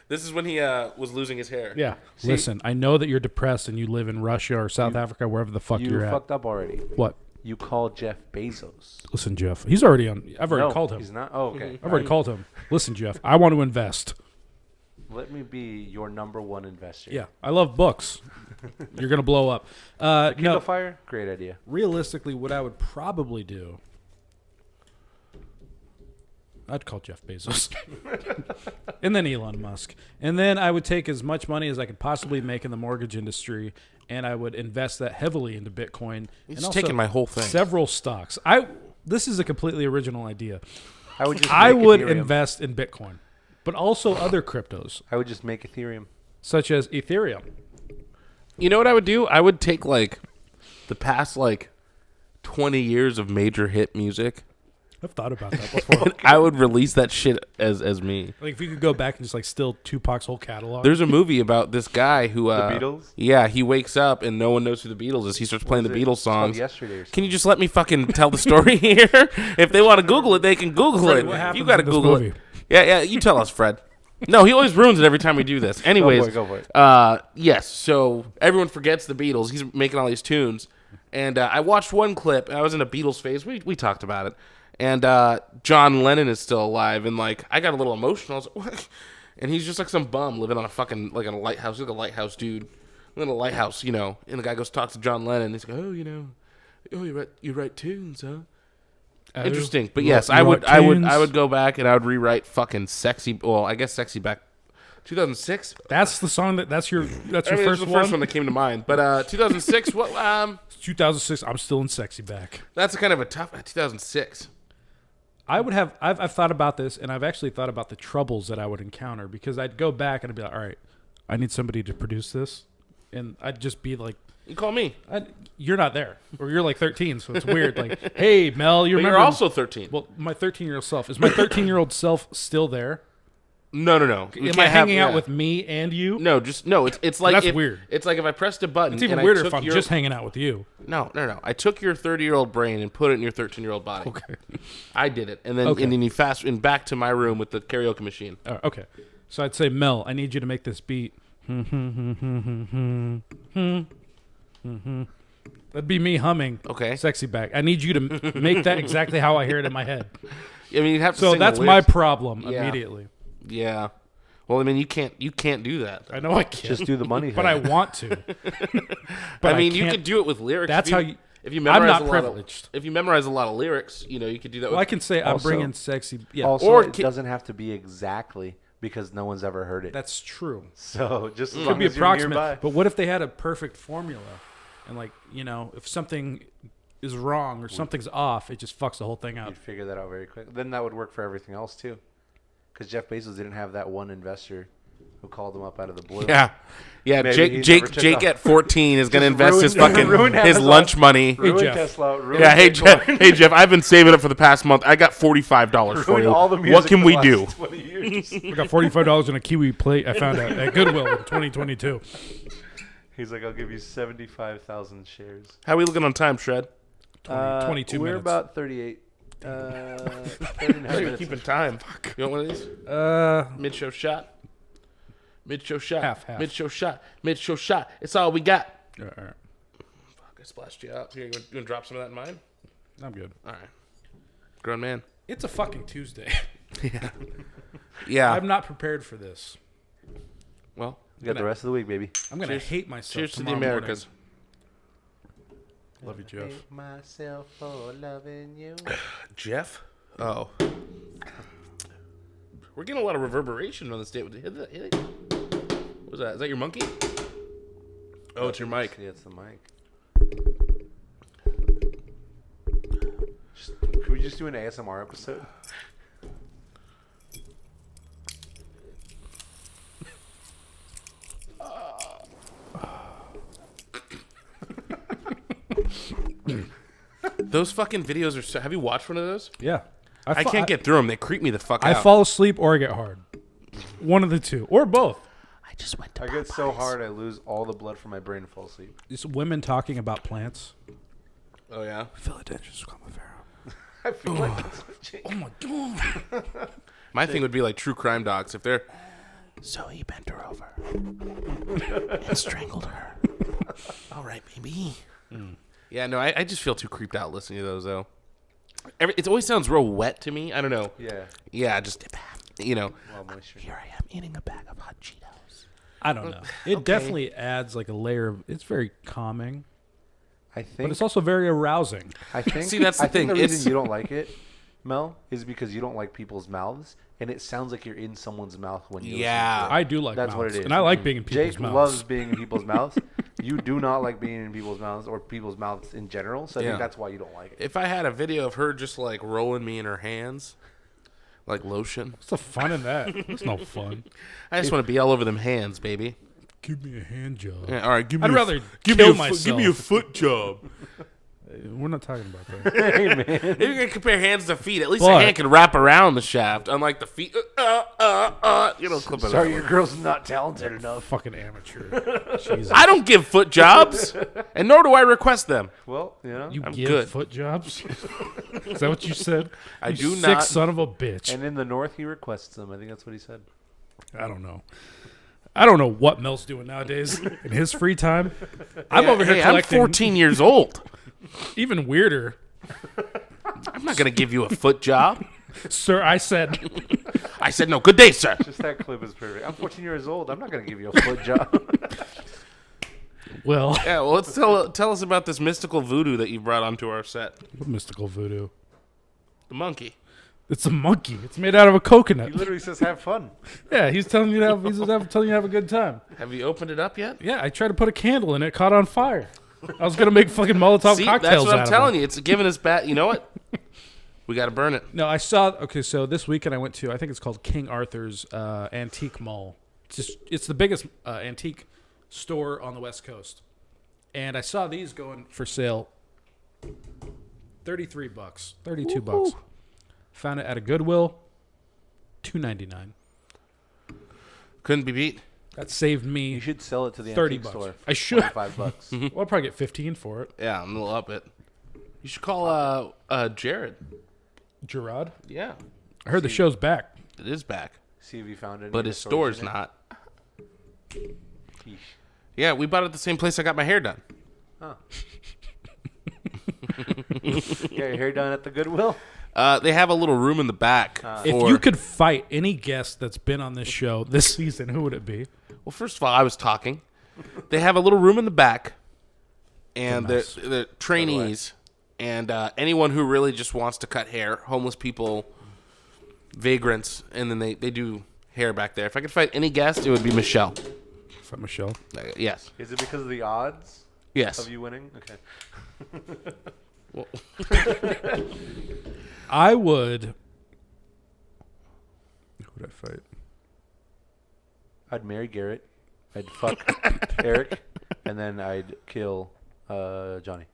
This is when he was losing his hair. Yeah. Listen, I know that you're depressed and you live in Russia or South Africa, wherever the fuck You you're at. fucked up already. What? You called Jeff Bezos. Listen, Jeff. He's already on. I've already No, called him. He's not. Oh, okay. I've already called him. Listen, Jeff. I want to invest. Let me be your number one investor. Yeah. I love books. You're going to blow up. Kindle No. Fire? Great idea. Realistically, what I would probably do, I'd call Jeff Bezos. And then Elon Musk. And then I would take as much money as I could possibly make in the mortgage industry, and I would invest that heavily into Bitcoin. He's and also taking my whole thing. several stocks. This is a completely original idea. I would just I make would Ethereum. invest in Bitcoin, but also other cryptos, I would just make Ethereum. such as Ethereum. You know what I would do? I would take like the past 20 years of major hit music. I've thought about that before. And I would release that shit as me. Like if you could go back and just steal Tupac's whole catalog. There's a movie about this guy who Beatles? Yeah, he wakes up and no one knows who the Beatles is. He starts playing the What is it? Beatles It's called songs. Yesterday or something. Can you just let me fucking tell the story here? If they want to Google it, they can Google Freddie, it. what happens You got to in this Google movie? it. Yeah, you tell us, Fred. No, he always ruins it every time we do this. Anyways, Go for it. yes. So everyone forgets the Beatles. He's making all these tunes, and I watched one clip. I was in a Beatles phase. We talked about it, and John Lennon is still alive, and I got a little emotional. I was like, what? And he's just like some bum living on a fucking in a lighthouse. He's like a lighthouse dude, in a lighthouse, And the guy goes talks to John Lennon. He's like, oh, you write tunes, huh? Oh, Interesting, but you yes, write I tunes? would go back and I would rewrite fucking sexy. Well, I guess sexy back, 2006. That's the song that's your That's the first first one that came to mind. But 2006, what? 2006. I'm still in Sexy Back. That's kind of a tough 2006. I've thought about this, and I've actually thought about the troubles that I would encounter because I'd go back and I'd be like, all right, I need somebody to produce this, and I'd just be like, You call me. you're not there, or you're 13, so it's weird. Like, hey, Mel, you But remember? you're also 13. well, my 13-year-old self is my 13-year-old self still there? No. We Am can't I have- hanging out yeah. with me and you? No, it's like That's if, weird. It's like if I pressed a button. It's even and weirder I if took I'm your, just hanging out with you. No. I took your 30-year-old brain and put it in your 13-year-old body. Okay. I did it, and then Okay. you fast and back to my room with the karaoke machine. Okay. So I'd say, Mel, I need you to make this beat. That'd be me humming. Okay. Sexy Back. I need you to make that exactly how I hear it in my head. I mean, you'd have to. So sing the that's my lyrics. problem Yeah. immediately. Yeah. Well, I mean, you can't do that. I know I can't, Just do the money thing. but I want to. But I mean, you can't- could do it with lyrics. That's if how you. If you I'm memorize not a lot privileged. if you memorize a lot of lyrics, you could do that. Well, I can say I'm Also- bringing sexy. Yeah, Also, Or it ca- doesn't have to be exactly because no one's ever heard it. that's true. So just as Could long be as you're approximate. nearby. But what if they had a perfect formula, and if something is wrong or something's off, it just fucks the whole thing out. You'd figure that out very quick. Then that would work for everything else too, because Jeff Bezos didn't have that one investor who called him up out of the blue. Yeah. Yeah, Maybe he Jake never took Jake off. at 14 is going to invest his ruined- fucking ruined his Amazon. lunch money. Ruined Jeff. Tesla. Ruined Yeah, hey Bitcoin, Jeff, I've been saving it for the past month. I got $45 for ruined you. all the music What can for we the do? last 20 years. I got $45 in a Kiwi plate I found at Goodwill in 2022. He's like, I'll give you 75,000 shares. How are we looking on time, Shred? 22 we're minutes. about 38. 39 You're minutes. keeping time. Fuck. You want one of these? Mid-show shot. Mid-show shot. Half. Mid-show shot. Mid-show shot. It's all we got. All right. Fuck, I splashed you out. Here, you want to drop some of that in mine? I'm good. All right. Grown man. It's a fucking Tuesday. Yeah. I'm not prepared for this. Well, You got the rest of the week, baby. I'm going to hate myself. cheers to the tomorrow morning. Americas. Love you, Jeff. Hate myself for loving you. Jeff? Oh. We're getting a lot of reverberation on this date. Hit it. What was that? Is that your monkey? Oh, it's your mic. Yeah, it's the mic. Could we just do an ASMR episode? Those fucking videos are so... Have you watched one of those? Yeah. I can't get through them. They creep me the fuck I out. fall asleep or I get hard. One of the two. Or both. I just went to I get so hard I lose all the blood from my brain and fall asleep. Just women talking about plants. Oh, yeah? Philodendron Scomifera. I feel like that's what Jake. Oh my god. My thing would be like true crime docs. If they're... So he bent her over and strangled her. All right, baby. Yeah, no, I just feel too creeped out listening to those, though. It always sounds real wet to me. I don't know. Yeah. Yeah, just, you know. Well, moisture. Here I am eating a bag of hot Cheetos. I don't know. It Okay. definitely adds like a layer of. It's very calming, I think. but it's also very arousing. I think. See, that's the I think thing. the reason It's- you don't like it, Mel, is because you don't like people's mouths, and it sounds like you're in someone's mouth when you. Yeah. listen to it. I do like That's what mouths, it is. and I like being in people's Jake mouths. loves being in people's mouths. You do not like being in people's mouths or people's mouths in general. So I Yeah. think that's why you don't like it. If I had a video of her just like rolling me in her hands, like lotion, What's the fun in that? It's no fun. I just want to be all over them hands, baby. Give me a hand job. Yeah, all right, give me. I'd a- rather give kill me a myself. give me a foot job. We're not talking about that. Hey man. If you're gonna compare hands to feet, at least But- a hand can wrap around the shaft, unlike the feet. Clip it Sorry, out. your girl's not talented enough. Fucking amateur. Jesus. I don't give foot jobs, and nor do I request them. Well, you know. You I'm give good. foot jobs? Is that what you said? I You do sick not- son of a bitch. And in the north, he requests them. I think that's what he said. I don't know. I don't know what Mel's doing nowadays in his free time. I'm over here Hey, I'm collecting. 14 years old. Even weirder, I'm not gonna give you a foot job. sir. I said. I said no. Good day, sir. Just that clip is perfect. I'm 14 years old. I'm not going to give you a foot job. Well, Yeah, well, let's tell us about this mystical voodoo that you brought onto our set. mystical voodoo. The monkey. It's a monkey. It's made out of a coconut. He literally says, have fun. Yeah, he's telling you to have, telling you to have a good time. Have you opened it up yet? Yeah, I tried to put a candle in it, caught on fire. I was gonna make fucking Molotov See, cocktails that's what out I'm of telling it. you. It's giving us bad. You know what? We got to burn it. No, I saw. Okay, so this weekend I went to. I think it's called King Arthur's Antique Mall. It's the biggest antique store on the West Coast, and I saw these going for sale. $33, $32. Found it at a Goodwill, $2.99. Couldn't be beat. That saved me. You should sell it to the 30 antique bucks. store. I should. $25. Well, I'll probably get 15 for it. Yeah, I'm gonna up it. You should call Jared. Gerard, Yeah, I heard the show's back. it is back, See if you found it. but his store's not. Yeesh. Yeah, we bought it at the same place I got my hair done. Huh. Got your hair done at the Goodwill? They have a little room in the back. If for- you could fight any guest that's been on this show this season, who would it be? well, first of all, I was talking. They have a little room in the back, and Nice. they're trainees, and anyone who really just wants to cut hair, homeless people, vagrants, and then they do hair back there. If I could fight any guest, it would be Michelle. From Michelle. Yes. Is it because of the odds Yes. of you winning? Okay. Well, I would. Who would I fight? I'd marry Garrett. I'd fuck Eric, and then I'd kill Johnny.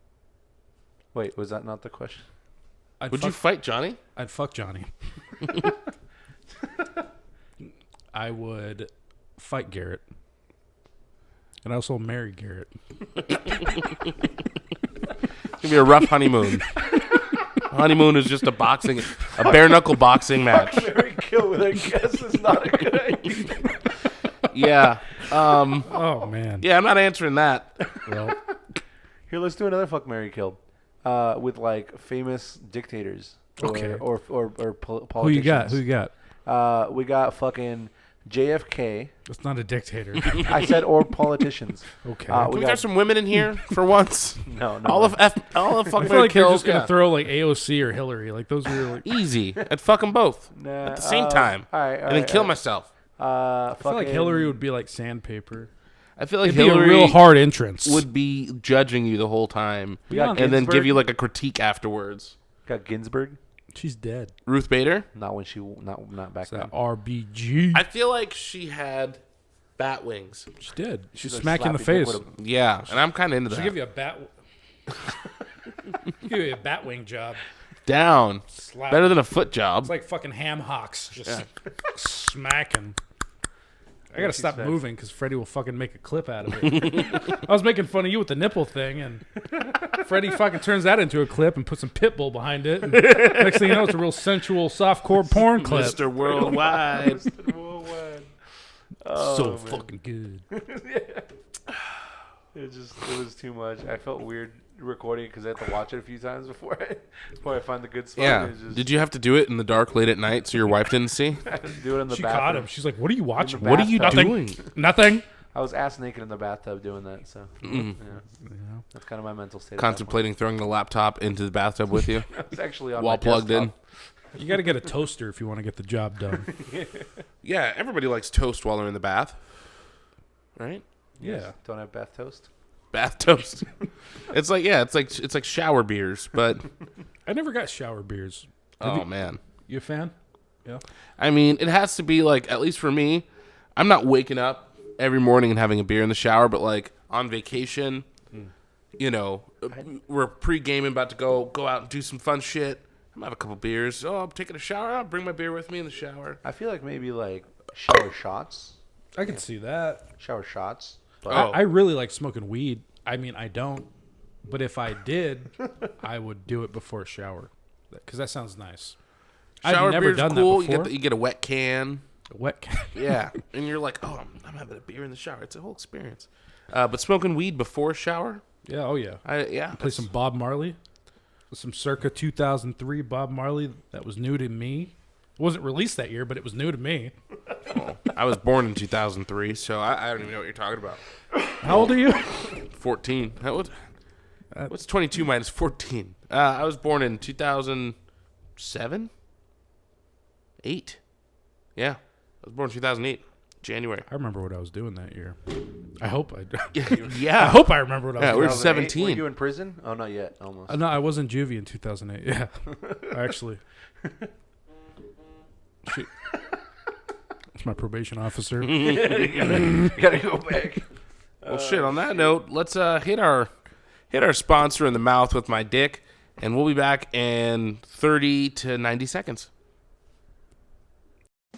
Wait, was that not the question? Would you fight Johnny? I'd fuck Johnny. I would fight Garrett. And also marry Garrett. It's gonna be a rough honeymoon. Honeymoon is just a bare knuckle boxing match. Marry kill with I guess is not a good idea. Yeah. Oh, man. Yeah, I'm not answering that. Well, Here, let's do another fuck Mary kill, with like famous dictators. Okay. Or politicians. who you got? Who you got? We got fucking JFK. That's not a dictator. I said or politicians. Okay. Can we got some women in here for once? No. all of fuck I feel Mary like you're kills. just going to Yeah. throw like AOC or Hillary. Like those are like... Easy. I'd fuck them both Nah, at the same time, All right, and then kill myself. I feel like Hillary would be like sandpaper. I feel like It'd be a Hillary real hard entrance. would be judging you the whole time, We got and then Ginsburg. give you like a critique afterwards. Got Ginsburg. She's dead. Ruth Bader. Not when she not back It's that then. RBG. I feel like she had bat wings. She did. She She'd smacked you in the slap you face. with a- Yeah, and I'm kind of into She'll that. give you a bat. Give you a bat wing job. Down. Slap. Better than a foot job. It's like fucking ham hocks, just smacking. I gotta stop smacked. moving because Freddie will fucking make a clip out of it. I was making fun of you with the nipple thing, and Freddie fucking turns that into a clip and puts some Pitbull behind it. And next thing you know, it's a real sensual softcore porn clip. Mr. Worldwide. So fucking good. It was too much. I felt weird recording because I had to watch it a few times before I find the good spot. Yeah. It was just, Did you have to do it in the dark late at night so your wife didn't see? I had to do it in the She bathroom. caught him. She's like, "What are you watching? the What are you bathtub. doing? Nothing." I was ass naked in the bathtub doing that. So Mm. yeah, that's kind of my mental state. Contemplating throwing the laptop into the bathtub with you At that point. I was actually on while my plugged in. desktop. You got to get a toaster if you want to get the job done. Yeah, everybody likes toast while they're in the bath. Right? Yeah. Don't have bath toast. Bath toast. It's like shower beers, but I never got shower beers. oh man. You a fan? Yeah. I mean, it has to be like, at least for me, I'm not waking up every morning and having a beer in the shower, but like on vacation, you know, we're pre-gaming, about to go out and do some fun shit. I'm gonna have a couple beers. Oh, I'm taking a shower. I'll bring my beer with me in the shower. I feel like maybe like shower shots. I can see that. Shower shots. But I really like smoking weed. I mean, I don't, but if I did, I would do it before a shower because that sounds nice. Shower I've never beer's done cool. that before. You get a wet can. Wet can. Yeah, and you're like, oh, I'm having a beer in the shower. It's a whole experience. But smoking weed before a shower, Yeah. Oh yeah. Play some Bob Marley. Some circa 2003 Bob Marley that was new to me. It wasn't released that year, but it was new to me. I was born in 2003, so I don't even know what you're talking about. How old are you? 14. What's 22 minus 14? I was born in 2007? 8? Yeah. I was born in 2008, January. I remember what I was doing that year. I hope I. Yeah. I hope I remember what I was Yeah, doing. we're 2008, 17. Were you in prison? Oh, not yet. Almost. No, I was in juvie in 2008. Yeah, actually. She, that's my probation officer. you gotta go back. Well, shit, on that note, let's hit our sponsor in the mouth with my dick, and we'll be back in 30 to 90 seconds.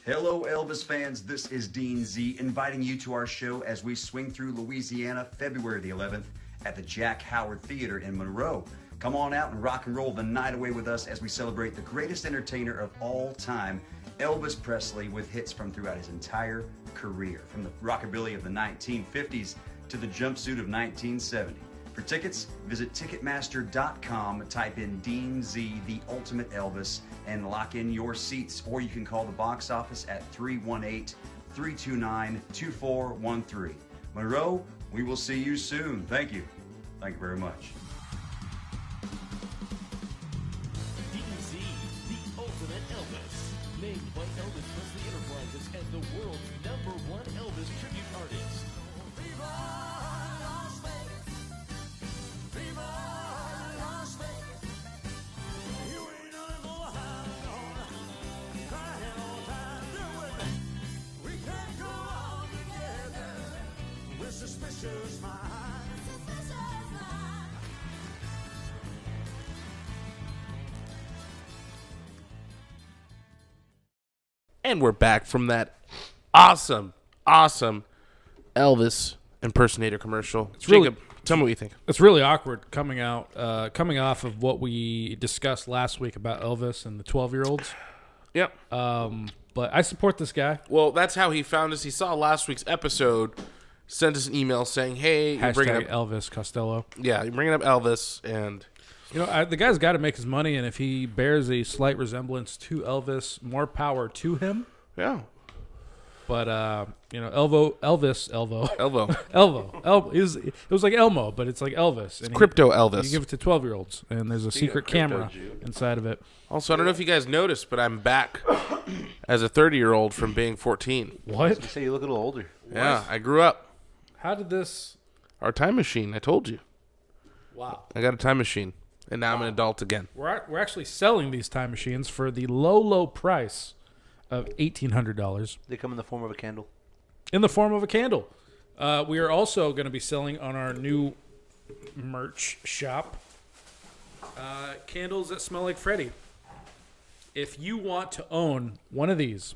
Hello, Elvis fans. This is Dean Z inviting you to our show as we swing through Louisiana February the 11th at the Jack Howard Theater in Monroe. Come on out and rock and roll the night away with us as we celebrate the greatest entertainer of all time, Elvis Presley, with hits from throughout his entire career, from the rockabilly of the 1950s to the jumpsuit of 1970. For tickets, visit Ticketmaster.com, type in Dean Z, The Ultimate Elvis, and lock in your seats. Or you can call the box office at 318-329-2413. Monroe, we will see you soon. Thank you. Thank you very much. DZ, The Ultimate Elvis. Named by Elvis Presley Enterprises as the world's #1 Elvis tribute artist. And we're back from that awesome Elvis impersonator commercial. really- Jacob, tell me what you think. It's really awkward coming off of what we discussed last week about Elvis and the 12-year-olds. Yep. But I support this guy. Well, that's how he found us. He saw last week's episode, sent us an email saying, "Hey, you're bringing up Elvis Costello. you're bringing up Elvis," and The guy's got to make his money, and if he bears a slight resemblance to Elvis, more power to him. yeah, But Elvo, it was like Elmo, but it's like Elvis. And crypto Elvis. You give it to 12-year-olds, and there's a secret camera inside of it. Also, I don't know if you guys noticed, but I'm back as a 30-year-old from being 14. What? You say you look a little older. Yeah, I grew up. How did this? Our time machine. I told you. Wow. I got a time machine, and now I'm an adult again. We're actually selling these time machines for the low price of $1,800 They come in the form of a candle. in the form of a candle. We are also going to be selling on our new merch shop candles that smell like Freddy. If you want to own one of these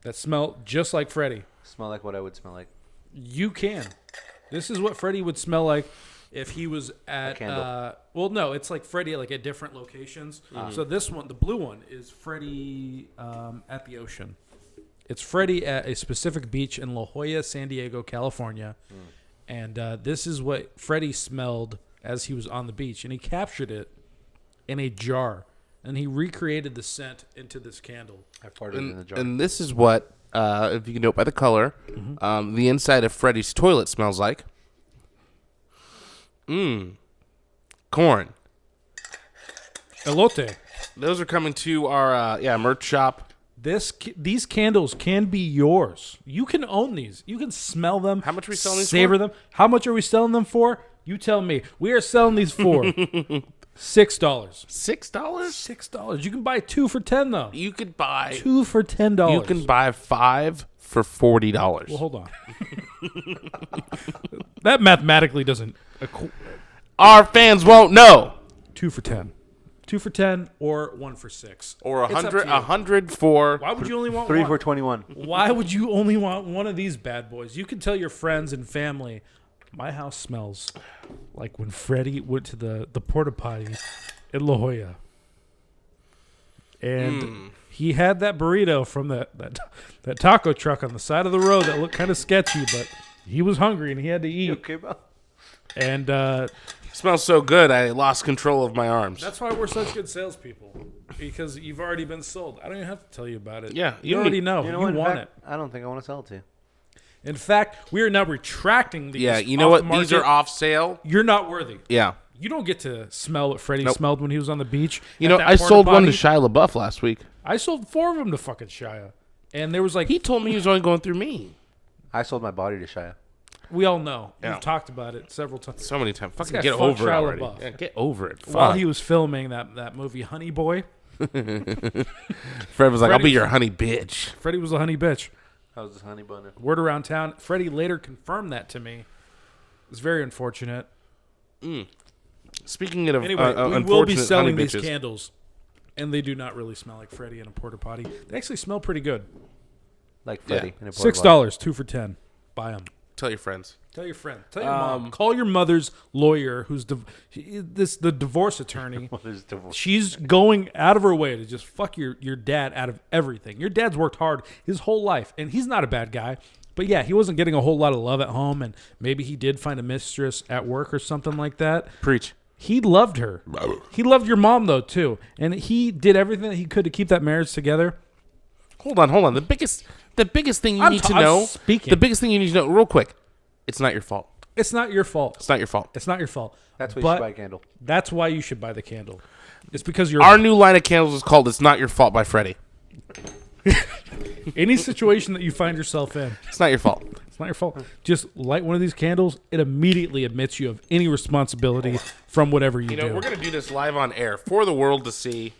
that smell just like Freddy, Smell like what I would smell like. you can. This is what Freddy would smell like if he was at candle. no, it's like Freddy like at different locations. So this one, the blue one, is Freddy at the ocean. It's Freddy at a specific beach in La Jolla, San Diego, California. And this is what Freddy smelled as he was on the beach, and he captured it in a jar, and he recreated the scent into this candle. I farted in the jar. And this is what, if you can note by the color, the inside of Freddy's toilet smells like. Corn. Elote. Those are coming to our merch shop. These candles can be yours. You can own these. You can smell them. How much are we selling these savor for? them. How much are we selling them for? You tell me. We are selling these for $6. $6? $6. You can buy 2 for $10 though. You could buy 2 for $10. You can buy 5 for $40. Well, hold on. That mathematically doesn't. Our fans won't know. 2 for 10. 2 for 10 or 1 for 6. Or It's up to 100, you. 100 for. Why would you only want 3 one? for 21. Why would you only want one of these bad boys? You can tell your friends and family, my house smells like when Freddy went to the porta potty in La Jolla. And he had that burrito from that taco truck on the side of the road that looked kind of sketchy, but he was hungry and he had to eat. Okay, bro. And Smells so good, I lost control of my arms. that's why we're such good salespeople, because you've already been sold. I don't even have to tell you about it. Yeah, you you already need- know. You know You what? In want fact, it. I don't think I want to sell it to you. In fact, we are now retracting these. Yeah, you know off what? the These are market. off sale. You're not worthy. Yeah. You don't get to smell what Freddie Nope. smelled when he was on the beach. You at know, that I porta sold one to potty. Shia LaBeouf last week. I sold 4 of them to fucking Shia. And there was like, He told me he was only going through me. I sold my body to Shia. we all know. Yeah. We've talked about it several times. So many times. Fucking guy get fucked over it Shia already. LaBeouf. Yeah, get over it. Fuck. While he was filming that movie, Honey Boy, Fred was like, I'll be Freddie- your honey bitch. Freddie was a honey bitch. I was just honey bunner. Word around town. Freddie later confirmed that to me. It was very unfortunate. Speaking of Anyway, we will be unfortunate selling honey these bitches, candles. And they do not really smell like Freddie in a porta potty. They actually smell pretty good. Like Freddy. in a porta potty. $6, 2 for 10. Buy them. Tell your friends. Tell your friend. Tell your mom. Call your mother's lawyer, who's the divorce attorney. Mother's divorce. She's going out of her way to just fuck your dad out of everything. Your dad's worked hard his whole life, and he's not a bad guy. But yeah, he wasn't getting a whole lot of love at home, and maybe he did find a mistress at work or something like that. Preach. He loved her. He loved your mom though too, and he did everything that he could to keep that marriage together. Hold on. The biggest thing you need to I'm know. speaking. The biggest thing you need to know, real quick. It's not your fault. It's not your fault. It's not your fault. It's not your fault. That's why you But should buy a candle. That's why you should buy the candle. It's because you're Our new line of candles is called "It's Not Your Fault" by Freddie. any situation that you find yourself in. It's not your fault. It's not your fault. Just light one of these candles. It immediately admits you of any responsibility from whatever you You know, do. we're gonna do this live on air for the world to see.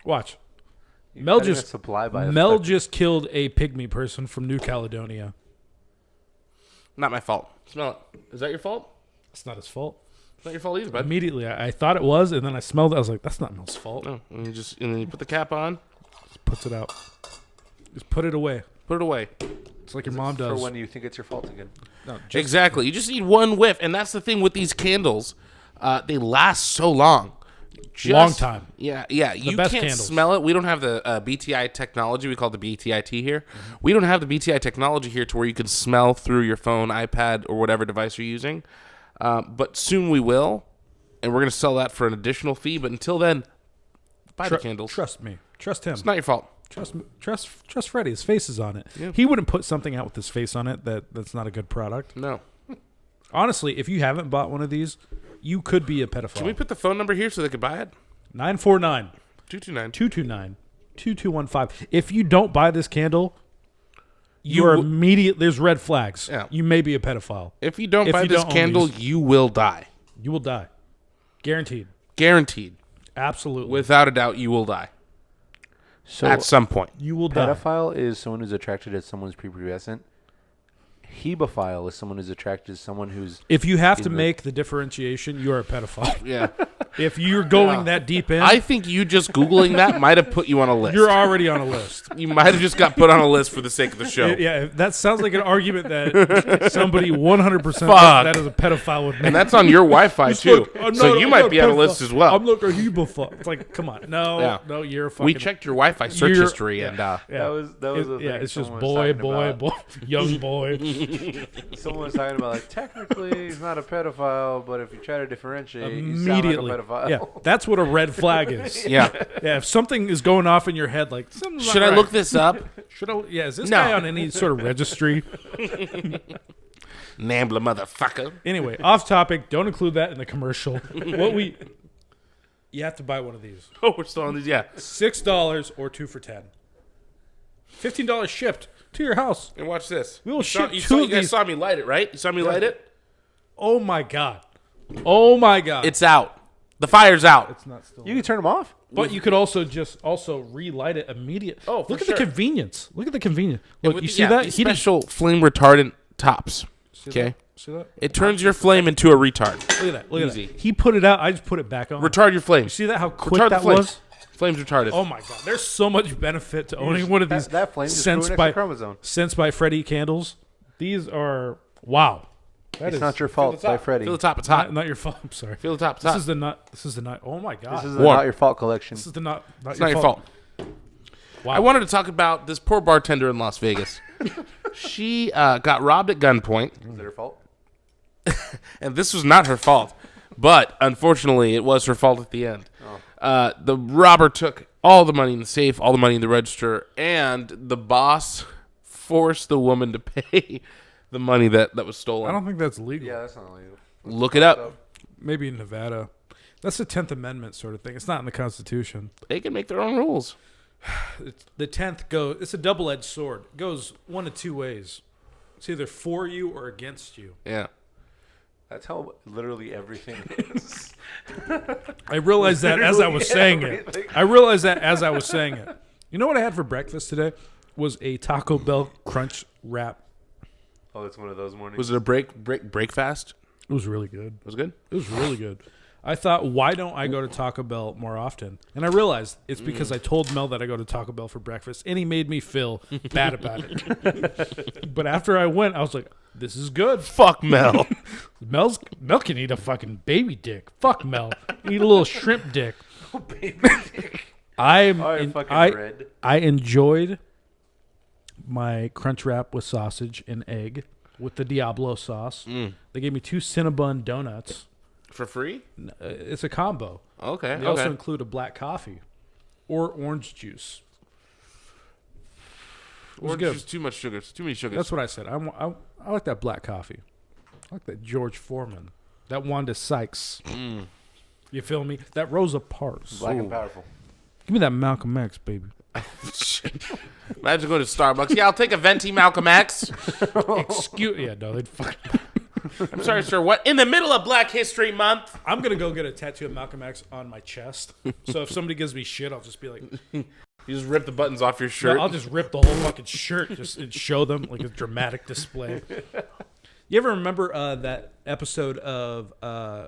Watch. Mel Cutting a just supply by Mel effect. just killed a pygmy person from New Caledonia. Not my fault. Smell it. Is that your fault? It's not his fault. It's not your fault either, bud. Immediately, I thought it was, and then I smelled it. I was like, that's not Mel's fault. No. And then you put the cap on. Just puts it out. Just put it away. Put it away. It's like your mom does. For when you think it's your fault again. No, Exactly. You just need one whiff, and that's the thing with these candles. They last so long. Long time. Yeah. You best can't candles. smell it. We don't have the BTI technology. We call it the BTIT here. We don't have the BTI technology here to where you can smell through your phone, iPad, or whatever device you're using. But soon we will, and we're going to sell that for an additional fee. But until then, buy the candles. Trust me. Trust him. It's not your fault. Trust Freddy. His face is on it. Yeah. He wouldn't put something out with his face on it that's not a good product. No. Honestly, if you haven't bought one of these, you could be a pedophile. Can we put the phone number here so they could buy it? 949 229. 229 2215. If you don't buy this candle, You you're w- immediate. There's red flags. Yeah. You may be a pedophile. If you don't If buy you this don't own candle, these. you will die. You will die. Guaranteed. Guaranteed. Absolutely. Without a doubt, you will die. So At some point. you will die. pedophile is someone who's attracted to someone's prepubescent. Hebephile is someone who's attracted to someone who's. If you have to In the- make the differentiation, you're a pedophile. Yeah. If you're going that deep in, I think you just Googling that might have put you on a list. you're already on a list. You might have just got put on a list for the sake of the show. Yeah, that sounds like an argument that somebody 100% Fuck. that is a pedophile would make. And that's on your Wi-Fi, too. So you might be on a list as well. I'm looking at hebephile. It's like, come on. No, you're a fucking. We checked your Wi-Fi search You're- history, and Yeah. That was the thing. Yeah, it's just someone was boy, talking about. young boy. Someone was talking about like technically he's not a pedophile, but if you try to differentiate, Immediately. you sound like a pedophile. Yeah, that's what a red flag is. yeah. Yeah, if something is going off in your head, like something's not Should I right. look this up? Should I? Yeah, is this No. guy on any sort of registry? Nambla motherfucker. Anyway, off topic. Don't include that in the commercial. You have to buy one of these. Oh, we're still on these. Yeah. $6 or 2 for $10. $15 shipped to your house. And watch this. We will You saw- ship you two saw- of You guys these. saw me light it, right? You saw me light it? Oh my god. Oh my god. It's out. The fire's out. It's not still. You can turn them off. But you could also relight it immediately. Oh, for look at sure. the convenience. Look at the convenience. Look, With you the- see yeah, that? these He didn't- special flame retardant tops. see Okay. that? See that? It turns your flame into a retard. Look at that. Look Easy. at that. He put it out. I just put it back on. Retard your You flames. see that? How quick Retard the that flames. was? Flames retarded. Oh my god. There's so much benefit to owning one of these. That flame just Sense grew an by extra chromosome. Sense by Freddy candles. These are wow. That It's is not your fault, by Freddy. Feel the top. It's hot. not your fault. I'm sorry. Feel the top. It's This hot. is the nut. This is the nut. Oh my god. This is the Warm. not your fault collection. This is the not It's not your fault. Wow. I wanted to talk about this poor bartender in Las Vegas. She got robbed at gunpoint, Is it her fault? and this was not her fault. But unfortunately, it was her fault at the end. The robber took all the money in the safe, all the money in the register, and the boss forced the woman to pay the money that was stolen. I don't think that's legal. Yeah, that's not illegal. Look it up. Maybe in Nevada. That's the 10th Amendment sort of thing. It's not in the Constitution. They can make their own rules. The 10th goes. It's a double-edged sword. It goes one of two ways. It's either for you or against you. Yeah. That's how literally everything is. I realized that as I was saying it. I realized that as I was saying it. You know what I had for breakfast today? Was a Taco Bell Crunch Wrap. Oh, it's one of those mornings. Was it a break fast? It was really good. Was it good? It was really good. I thought, why don't I go to Taco Bell more often? And I realized it's because I told Mel that I go to Taco Bell for breakfast, and he made me feel bad about it. But after I went, I was like, this is good. Fuck Mel. Mel can eat a fucking baby dick. Fuck Mel. Eat a little shrimp dick. I enjoyed my Crunch Wrap with sausage and egg with the Diablo sauce. They gave me 2 Cinnabon donuts. For free? It's a combo. Okay. They also include a black coffee or orange juice. It was Orange good. juice, too much sugar. Too many sugars. That's what I said. I like that black coffee. I like that George Foreman. That Wanda Sykes. You feel me? That Rosa Parks. Black and powerful. Give me that Malcolm X, baby. Imagine going to Starbucks. Yeah, I'll take a venti Malcolm X. They'd fucking... I'm sorry, sir. What? In the middle of Black History Month? I'm going to go get a tattoo of Malcolm X on my chest. So if somebody gives me shit, I'll just be like... You just rip the buttons off your shirt. No, I'll just rip the whole fucking shirt and show them like a dramatic display. You ever remember that episode of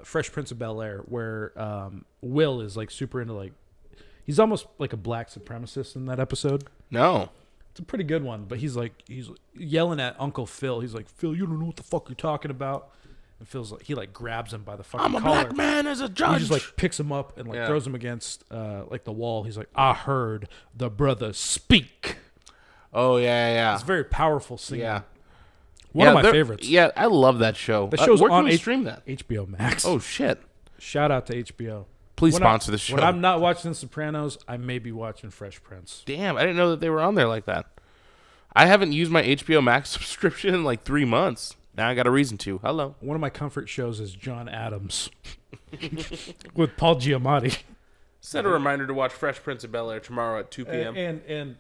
Fresh Prince of Bel-Air where Will is like super into like he's almost like a black supremacist in that episode? No. It's a pretty good one, but he's yelling at Uncle Phil. He's like, "Phil, you don't know what the fuck you're talking about." And Phil's like, he like grabs him by the fucking I'm a collar. black man as a judge. He just like picks him up and like throws him against like the wall. He's like, "I heard the brother speak." Oh, yeah. It's a very powerful scene. Yeah. One of my favorites. Yeah, I love that show. The show's where can on we stream that? HBO Max. Oh, shit. Shout out to HBO. Please When sponsor the show. When I'm not watching The Sopranos, I may be watching Fresh Prince. Damn, I didn't know that they were on there like that. I haven't used my HBO Max subscription in like 3 months. Now I got a reason to. Hello. One of my comfort shows is John Adams with Paul Giamatti. Set a reminder to watch Fresh Prince of Bel-Air tomorrow at 2 p.m.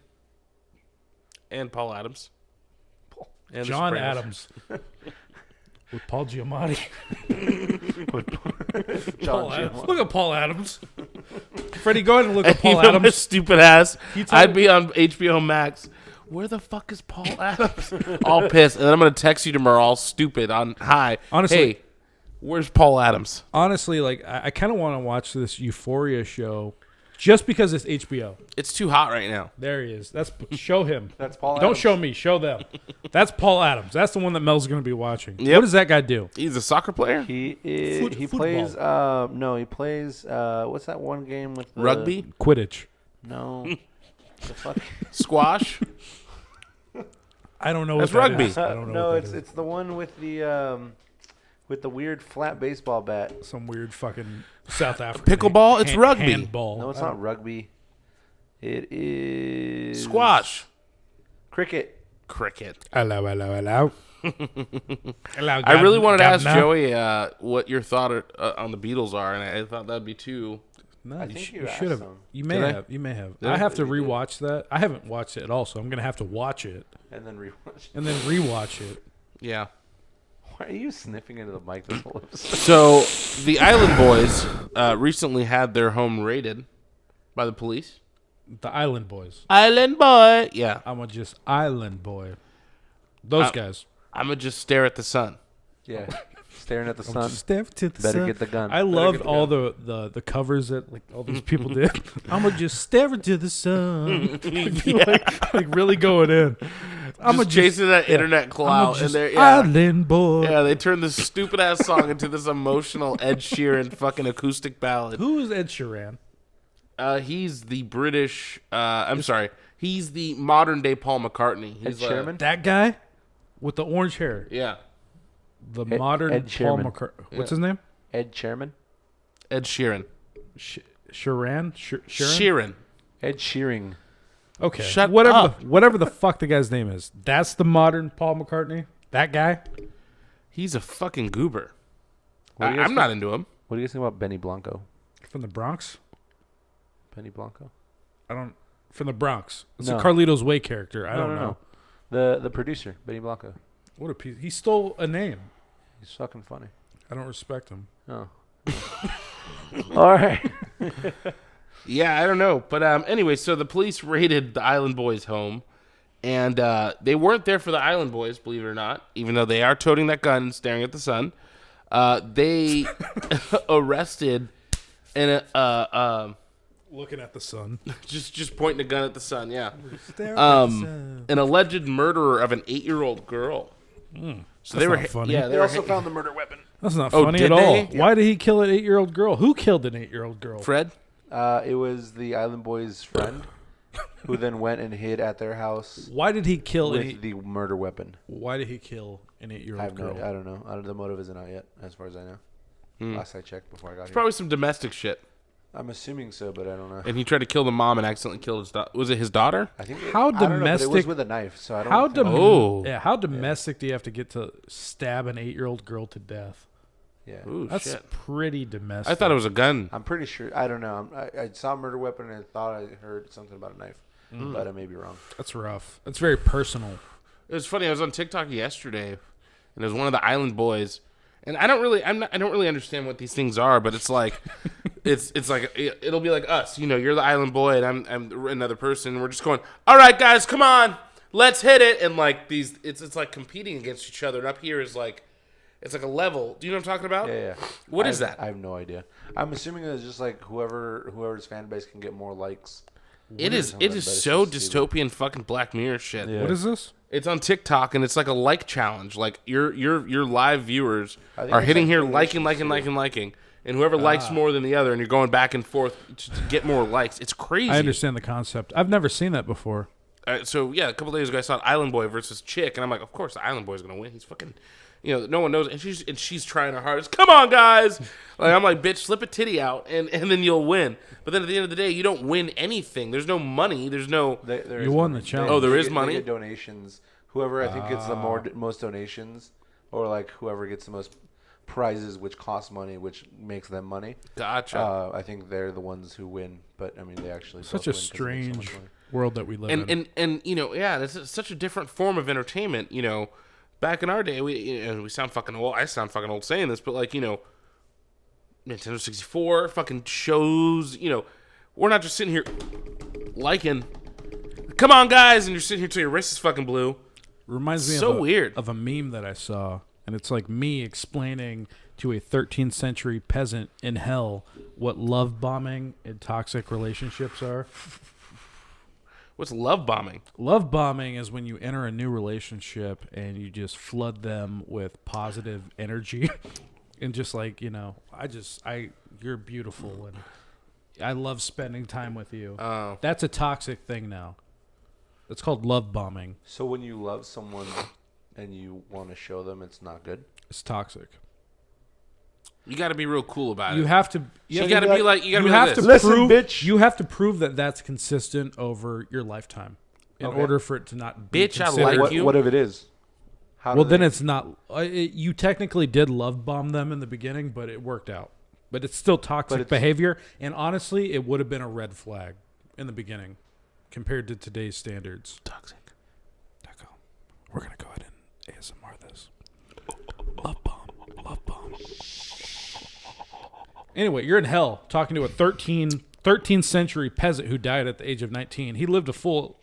And Paul Adams. And The John Sopranos. Adams with Paul Giamatti. John Paul Adams. Giamatti. Look at Paul Adams. Freddie, go ahead and look at Paul Even my Adams. stupid ass. told- I'd be on HBO Max. Where the fuck is Paul Adams? All pissed. And then I'm going to text you tomorrow all stupid on hi. Honestly- Hey, where's Paul Adams? Honestly, like I kind of want to watch this Euphoria show just because it's HBO. It's too hot right now. There he is. Show him. That's Paul Don't Adams. show me. Show them. That's Paul Adams. That's the one that Mel's going to be watching. Yep. What does that guy do? He's a soccer player? He Football. plays he plays what's that one game with the, Rugby? Quidditch. No. The fuck? Squash? I don't know That's what that rugby. is. I don't know no, what that it's is. it's the one with the weird flat baseball bat. Some weird fucking South African. Pickleball? It's rugby. Handball. No, it's not rugby. It is Squash. Cricket. Cricket. Hello. Hello, I really wanted to ask Governor. Joey what your thought on the Beatles are, and I thought that'd be too. No, I you, think sh- you you asked should have. him. You may Did I? have. You may have. Did I I? have to You did. rewatch that. I haven't watched it at all, so I'm gonna have to watch it And then rewatch. and then rewatch it. Yeah. Why are you sniffing into the mic this whole episode? So the Island Boys recently had their home raided by the police. The Island Boys. Island Boy. Yeah. I'm a just Island Boy. Those guys. I'm gonna just stare at the sun. Yeah. Staring at the I'm sun. just step to the Better sun. get the gun. I Better loved get the all the covers that like all these people did. I'm gonna just stare into the sun. like really going in. I'm Just chasing that internet I'm clout, a and just they're Island Boy. yeah, they turned this stupid ass song into this emotional Ed Sheeran fucking acoustic ballad. Who is Ed Sheeran? He's the British. I'm sorry. He's the modern day Paul McCartney. Ed He's Sheeran? That guy with the orange hair. Yeah, The Ed- modern Ed Paul Sheeran. McCartney. What's his name? Ed Sheeran. Ed Sheeran. Sheeran? Sheeran? Sheeran. Ed Shearing. Okay. Shut whatever up. whatever the fuck the guy's name is. That's the modern Paul McCartney? That guy? He's a fucking goober. What do you guys I'm not into him. What do you guys think about Benny Blanco? From the Bronx? Benny Blanco? From the Bronx. It's No. a Carlito's Way character. I don't know. The producer, Benny Blanco. What a piece. He stole a name. He's fucking funny. I don't respect him. Oh. All right. Yeah, I don't know. But anyway, so the police raided the Island Boys' home, and they weren't there for the Island Boys, believe it or not, even though they are toting that gun and staring at the sun. They arrested and Looking at the sun. just pointing a gun at the sun, yeah. An alleged murderer of an 8-year-old girl. So they That's were not funny. yeah, They also found the murder weapon. That's not Oh, funny did at all. they? Why did he kill an 8-year-old girl? Who killed an 8-year-old girl? Fred. It was the Island Boys' friend who then went and hid at their house Why did he kill with the murder weapon. Why did he kill an I 8-year-old have girl? no. I don't know. The motive isn't out yet, as far as I know. Last I checked before I got here. Probably some domestic shit. I'm assuming so, but I don't know. And he tried to kill the mom and accidentally killed his daughter. Was it his daughter? I think How I don't know, but it was domestic- with a knife, so I don't. How think- Oh. How domestic do you have to get to stab an 8-year-old girl to death? Yeah. Ooh, That's shit. pretty domestic. I thought it was a gun. I'm pretty sure. I don't know. I saw a murder weapon and I thought I heard something about a knife, but I may be wrong. That's rough. That's very personal. It was funny. I was on TikTok yesterday, and it was one of the Island Boys. And I don't really understand what these things are, but it's like, it's like it'll be like us. You know, you're the Island Boy, and I'm another person. And we're just going, all right, guys, come on, let's hit it. And like these, it's like competing against each other. And up here is like It's like a level. Do you know what I'm talking about? Yeah. What is that? I have no idea. I'm assuming it's just like whoever's fan base can get more likes. It is But it's so just stupid. dystopian fucking Black Mirror shit. Yeah. What is this? It's on TikTok and it's like a like challenge. Like your live viewers I think are it's hitting like here donations, liking. And whoever likes more than the other, and you're going back and forth to get more likes. It's crazy. I understand the concept. I've never seen that before. So yeah, a couple days ago I saw Island Boy versus Chick, and I'm like, of course the Island Boy's gonna win. He's fucking, no one knows, and she's trying her hardest. Come on, guys! Like I'm like, bitch, slip a titty out, and then you'll win. But then at the end of the day, you don't win anything. There's no money. There's no. There You is won money. the challenge. Oh, there is They money? get donations. Whoever I think gets the most donations, or like whoever gets the most prizes, which cost money, which makes them money. Gotcha. I think they're the ones who win. But I mean, they actually Such both a win 'cause they make so much strange money. world that we live in. and it's such a different form of entertainment. Back in our day, we sound fucking old. I sound fucking old saying this, but like Nintendo 64 fucking shows. We're not just sitting here liking. Come on, guys, and you're sitting here till your wrist is fucking blue. Reminds me So weird. of a meme that I saw, and it's like me explaining to a 13th century peasant in hell what love bombing and toxic relationships are. What's love bombing? Love bombing is when you enter a new relationship and you just flood them with positive energy and just like, you're beautiful and I love spending time with you. Oh. That's a toxic thing now. It's called love bombing. So when you love someone and you want to show them it's not good, It's toxic. You got to be real cool about You it. have to. You got to be like. You got to You be have like to this. Listen, prove. bitch. You have to prove that that's consistent over your lifetime, in Okay. order for it to not be Bitch, I considered. like you. what if it is? How Well, do then they- it's not. You technically did love bomb them in the beginning, but it worked out. But it's still toxic it's- behavior, and honestly, it would have been a red flag in the beginning, compared to today's standards. Toxic. Deco, we're gonna go ahead and ASMR this. Love bomb. Love bomb. Anyway, you're in hell talking to a 13th century peasant who died at the age of 19. He lived a full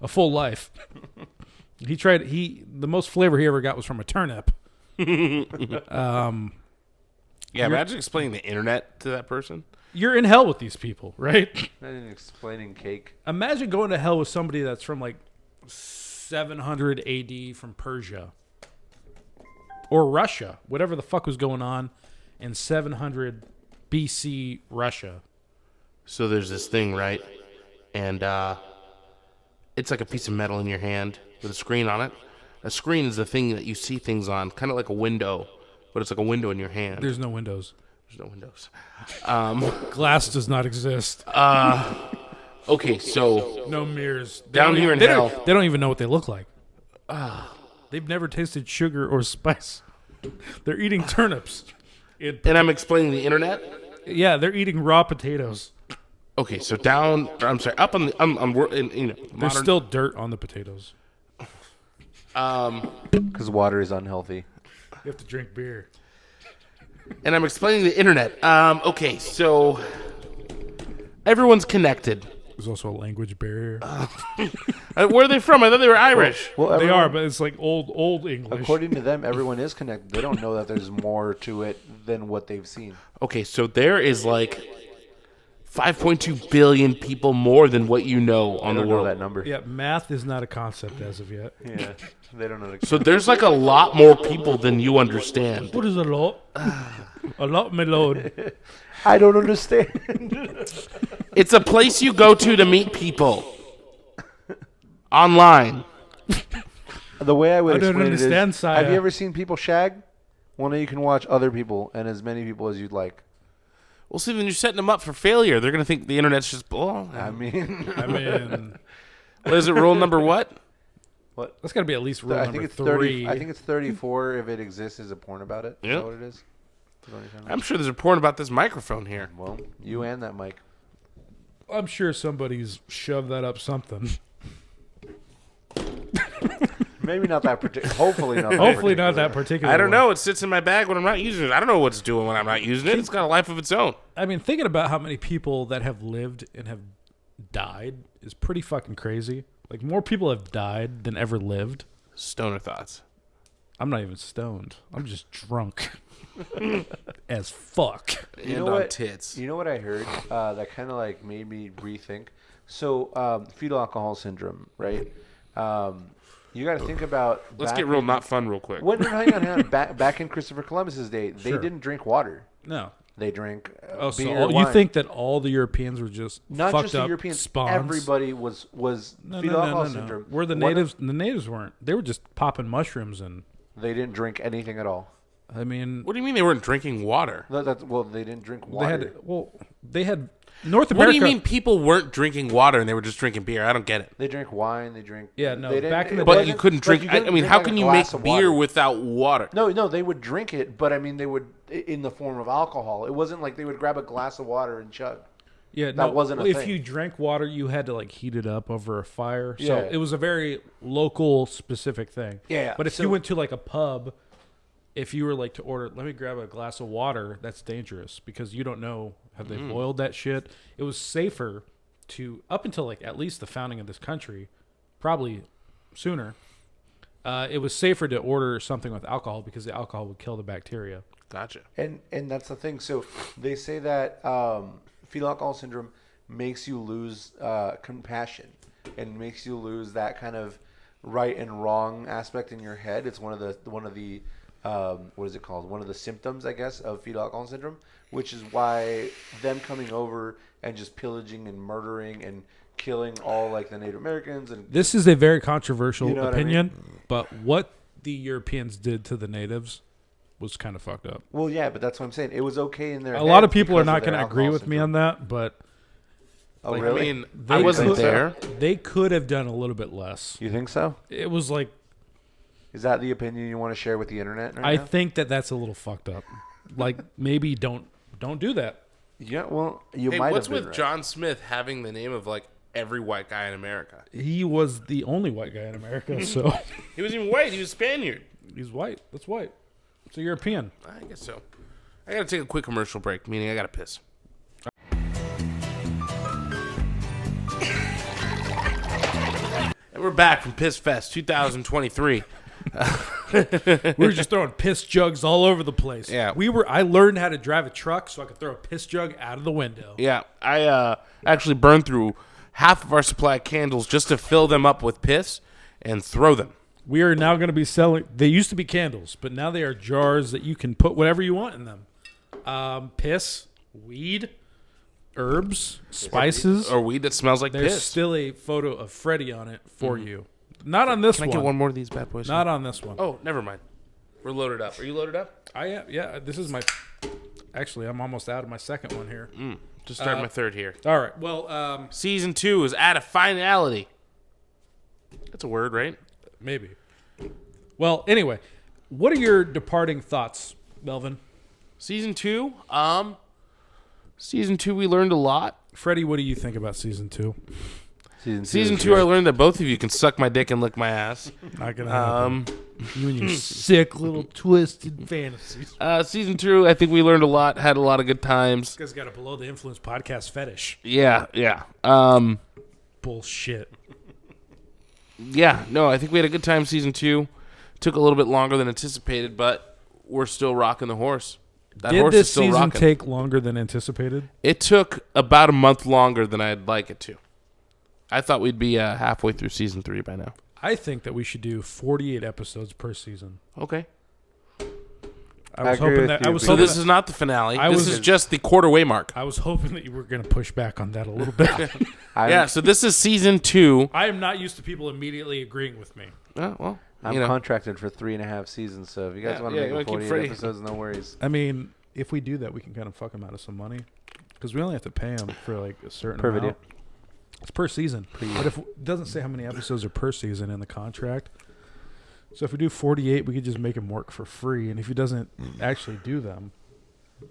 life. The most flavor he ever got was from a turnip. Yeah, imagine explaining the internet to that person. You're in hell with these people, right? Not even explaining cake. Imagine going to hell with somebody that's from like 700 AD from Persia or Russia, whatever the fuck was going on in 700 BC Russia. So there's this thing, right? And it's like a piece of metal in your hand with a screen on it. A screen is the thing that you see things on, kind of like a window, but it's like a window in your hand. There's no windows. There's no windows. Glass does not exist. Okay, so No mirrors. Down here in hell. They don't even know what they look like. They've never tasted sugar or spice. They're eating turnips. and I'm explaining the internet. Yeah, they're eating raw potatoes. Okay, so up on the There's modern. still dirt on the potatoes. Because water is unhealthy. You have to drink beer. And I'm explaining the internet. Okay, so everyone's connected. There's also a language barrier. Where are they from? I thought they were Irish. Well, They everyone- are, but it's like old English. According to them, everyone is connected. They don't know that there's more to it than what they've seen. Okay, so there is like 5.2 billion people more than what you know on They the don't know world. that number. Yeah, math is not a concept as of yet. Yeah, they don't know. The So there's like a lot more people than you understand. What is a lot? A lot, my lord. I don't understand. It's a place you go to meet people online. The way I would I don't explain understand, it is, have Saya. you ever seen people shag? Well, now you can watch other people and as many people as you'd like. Well, see, when you're setting them up for failure, they're gonna think the internet's just. Oh, I mean, I mean, what is it? Rule number what? that's got to be at least rule I number think it's 3. 30. I think it's 34 if it exists as a porn about it. Is Yeah. that what it is? Is that what you're saying? I'm sure there's a porn about this microphone here. Well, you and that mic. I'm sure somebody's shoved that up something. Maybe not that particular. Hopefully not. Hopefully not that particular. I don't one. know. It sits in my bag when I'm not using it. I don't know what it's doing when I'm not using it. It's got a life of its own. I mean, thinking about how many people that have lived and have died is pretty fucking crazy. Like, more people have died than ever lived. Stoner thoughts. I'm not even stoned. I'm just drunk as fuck. You and know on what? tits. You know what I heard that kind of like made me rethink. So fetal alcohol syndrome, right? You got to think about. Let's back get real in- not fun real quick. Hang on. Back in Christopher Columbus's day, they Sure. didn't drink water. No. They drank Oh, so beer, you wine. think that all the Europeans were just Not fucked just the up Europeans. spawns? Everybody was No, fetal no, alcohol no, no, syndrome. no. Where the One of- natives, the natives weren't. They were just popping mushrooms and. They didn't drink anything at all. I mean, What do you mean they weren't drinking water? Well, they didn't drink water. they had North What America. do you mean people weren't drinking water and they were just drinking beer? I don't get it. They drank wine. They drank. Yeah, no, They didn't- back in the it day- But wasn't- you couldn't like, drink. you I couldn't mean, drink how like can a you glass make of beer water. without water? No, they would drink it, but I mean, they would in the form of alcohol. It wasn't like they would grab a glass of water and chug. Yeah, That wasn't a if thing. you drank water, you had to like heat it up over a fire. So Yeah. it was a very local specific thing. Yeah, But if so- you went to like a pub, if you were like to order, let me grab a glass of water, that's dangerous because you don't know have they boiled that shit. It was safer to up until like at least the founding of this country, probably sooner. It was safer to order something with alcohol because the alcohol would kill the bacteria. Gotcha. And that's the thing. So they say that fetal alcohol syndrome makes you lose compassion and makes you lose that kind of right and wrong aspect in your head. It's one of the what is it called? One of the symptoms, I guess, of fetal alcohol syndrome, which is why them coming over and just pillaging and murdering and killing all like the Native Americans and This is a very controversial You know what I opinion, but what the Europeans did to the natives was kind of fucked up. well, yeah, but that's what I'm saying. It was okay in their. A lot of heads people are because not of their going to agree alcohol with me on syndrome. that, but Oh, like, really? I mean, They I wasn't could- there. they could have done a little bit less. You think so? It was like Is that the opinion you want to share with the internet? Right I now? think that's a little fucked up. Like maybe don't do that. Yeah, well, you Hey, might what's have been with right. John Smith having the name of like every white guy in America? He was the only white guy in America, so He wasn't even white. He was Spaniard. he's white. That's white. It's a European. I guess so. I gotta take a quick commercial break, meaning I gotta piss. And we're back from Piss Fest 2023. We were just throwing piss jugs all over the place. Yeah. I learned how to drive a truck so I could throw a piss jug out of the window. Yeah, I actually burned through half of our supply of candles just to fill them up with piss and throw them. We are now going to be selling. They used to be candles, but now they are jars that you can put whatever you want in them. Piss, weed, herbs, spices. Or weed that smells like There's piss. still a photo of Freddy on it for you. Not on this Can I one. get one more of these bad boys? Not on this one. Oh, never mind. We're loaded up. Are you loaded up? I am. Yeah, this is my. Actually, I'm almost out of my second one here. Just started my third here. All right. Well, Season 2 is at a finality. That's a word, right? maybe. Well, anyway, what are your departing thoughts, Melvin? Season 2, we learned a lot. Freddie, what do you think about season 2? Season 2, I learned that both of you can suck my dick and lick my ass. Not gonna happen. You and your sick little twisted fantasies. Season 2, I think we learned a lot, had a lot of good times. This guy's got a below the influence podcast fetish. Yeah. Bullshit. Yeah, no, I think we had a good time. Season 2 took a little bit longer than anticipated, but we're still rocking the horse. That Did horse this is still season rocking. take longer than anticipated? It took about a month longer than I'd like it to. I thought we'd be halfway through season 3 by now. I think that we should do 48 episodes per season. Okay. I was agree hoping with that. you, I was Pete. So hoping this is not the finale. I This was- is just the quarter way mark. I was hoping that you were going to push back on that a little bit. Yeah, so this is season 2. I am not used to people immediately agreeing with me. Well, I'm you know. contracted for 3.5 seasons, so if you guys Yeah, want yeah, to you make wanna it keep 48 Freddie. episodes, no worries. I mean, if we do that, we can kind of fuck them out of some money because we only have to pay them for like a certain Per amount. video. It's per season. But if it doesn't say how many episodes are per season in the contract, so if we do 48, we could just make him work for free. And if he doesn't actually do them,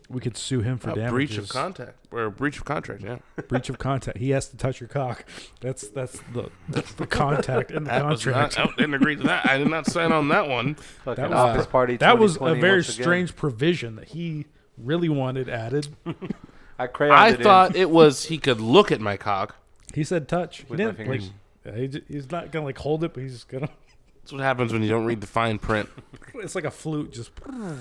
we could sue him for damages. breach of contact or breach of contract. Yeah, Breach of contact. He has to touch your cock. That's the contact in the that was contract. not, I didn't agree to that. I did not sign on that one. Fucking That was- office party. That was a 2020 very once again. strange provision that he really wanted added. I crayoned I it thought it was he could look at my cock. He said touch. He With my didn't like. fingers. Yeah, he's not gonna like hold it, but he's just gonna That's what happens when you don't read the fine print. It's like a flute. Just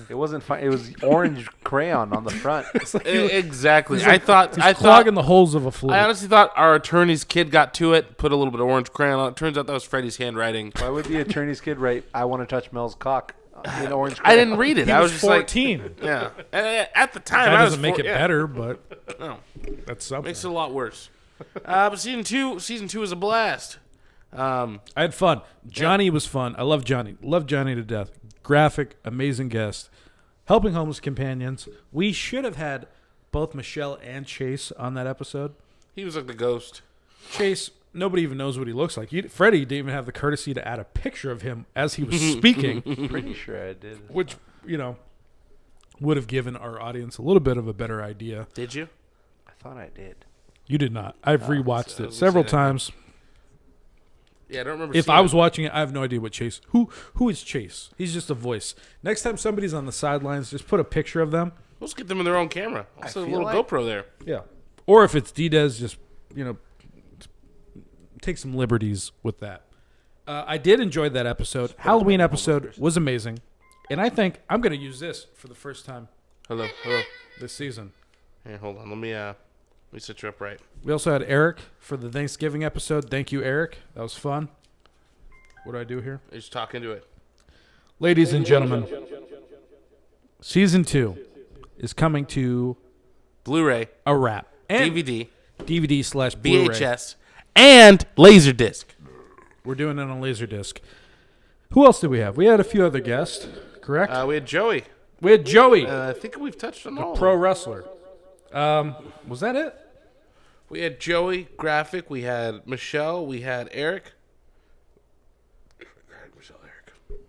It wasn't fun. It was orange crayon on the front. Exactly. I thought clogging the holes of a flute. I honestly thought our attorney's kid got to it, put a little bit of orange crayon on it. Turns out that was Freddy's handwriting. Why would the attorney's kid write, "I want to touch Mel's cock" in orange I crayon? didn't read it. he I was was just 14. like, yeah. At the time, That I was doesn't make it yeah. better, but No, that's something. makes it a lot worse. But season two is a blast. I had fun. Johnny was fun. I love Johnny. Love Johnny to death. Graphic, amazing guest. Helping homeless companions. We should have had both Michelle and Chase on that episode. He was like the ghost. Chase, nobody even knows what he looks like. Freddie didn't even have the courtesy to add a picture of him as he was speaking, Pretty sure I did. which, would have given our audience a little bit of a better idea. Did you? I thought I did. You did not. I've rewatched so it several times. Yeah, I don't remember. If seeing I was it. watching it, I have no idea what Chase. Who is Chase? He's just a voice. Next time somebody's on the sidelines, just put a picture of them. Let's get them in their own camera. Also, a feel little like- GoPro there. Yeah. Or if it's Didez, just take some liberties with that. I did enjoy that episode. Halloween episode was amazing, and I think I'm going to use this for the first time Hello. this season. Hey, hold on. Let me set you up right. We also had Eric for the Thanksgiving episode. Thank you, Eric. That was fun. What do I do here? Just talk into it. Ladies and gentlemen, season 2 is coming to Blu-ray, a wrap. And DVD, DVD/Blu-ray. VHS, and Laserdisc. We're doing it on Laserdisc. Who else did we have? We had a few other guests, correct? We had Joey. We had Joey, I think we've touched on all. pro wrestler. Was that it? We had Joey, graphic. We had Michelle. We had Eric. Michelle, Eric.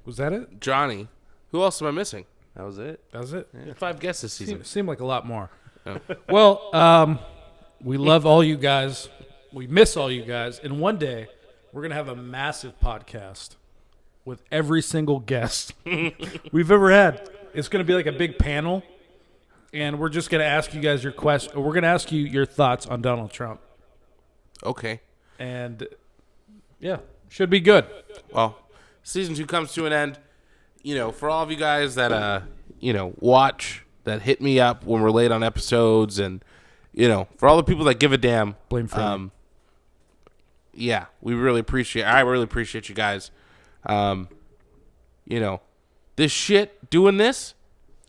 Was that it? Johnny. Who else am I missing? That was it. That was it. We had 5 guests this season. Seemed like a lot more. Oh. Well, we love all you guys. We miss all you guys. And one day, we're going to have a massive podcast with every single guest we've ever had. It's going to be like a big panel. And we're just going to ask you guys your question. We're going to ask you your thoughts on Donald Trump. Okay. And, yeah, should be good. Well, season 2 comes to an end. For all of you guys that, watch, that hit me up when we're late on episodes, and, for all the people that give a damn. Blame Freddie. Yeah, I really appreciate you guys. This shit, doing this,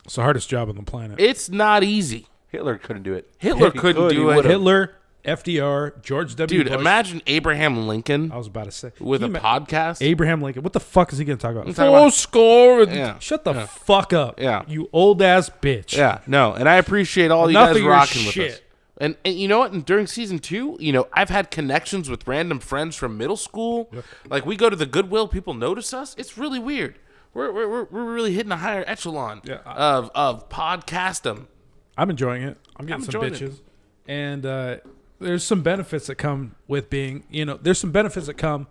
It's the hardest job on the planet. it's not easy. Hitler couldn't do it. Hitler If he couldn't could, do he it. would've. Hitler, FDR, George W. Dude, Bush. imagine Abraham Lincoln I was about to say. with a Can you podcast. Abraham Lincoln. What the fuck is he going to talk about? talking about- Score. Yeah. Shut the fuck up. Yeah. You old ass bitch. Yeah, no, and I appreciate all Enough you of guys your rocking with shit. us. And you know what? And during season 2, I've had connections with random friends from middle school. Like, we go to the Goodwill, people notice us. It's really weird. We're really hitting a higher echelon of podcastum. I'm enjoying it. I'm getting some enjoying bitches. And there's some benefits that come with being, there's some benefits that come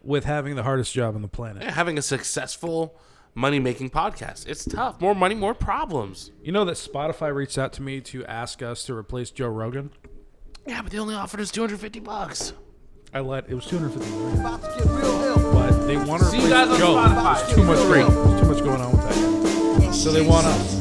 with having the hardest job on the planet. Yeah, having a successful money-making podcast. It's tough. More money, more problems. You know that Spotify reached out to me to ask us to replace Joe Rogan? Yeah, but they only offered us $250. It was $250. But they want to See you replace guys on Joe. Spotify. It's too much going on with that. So they want us.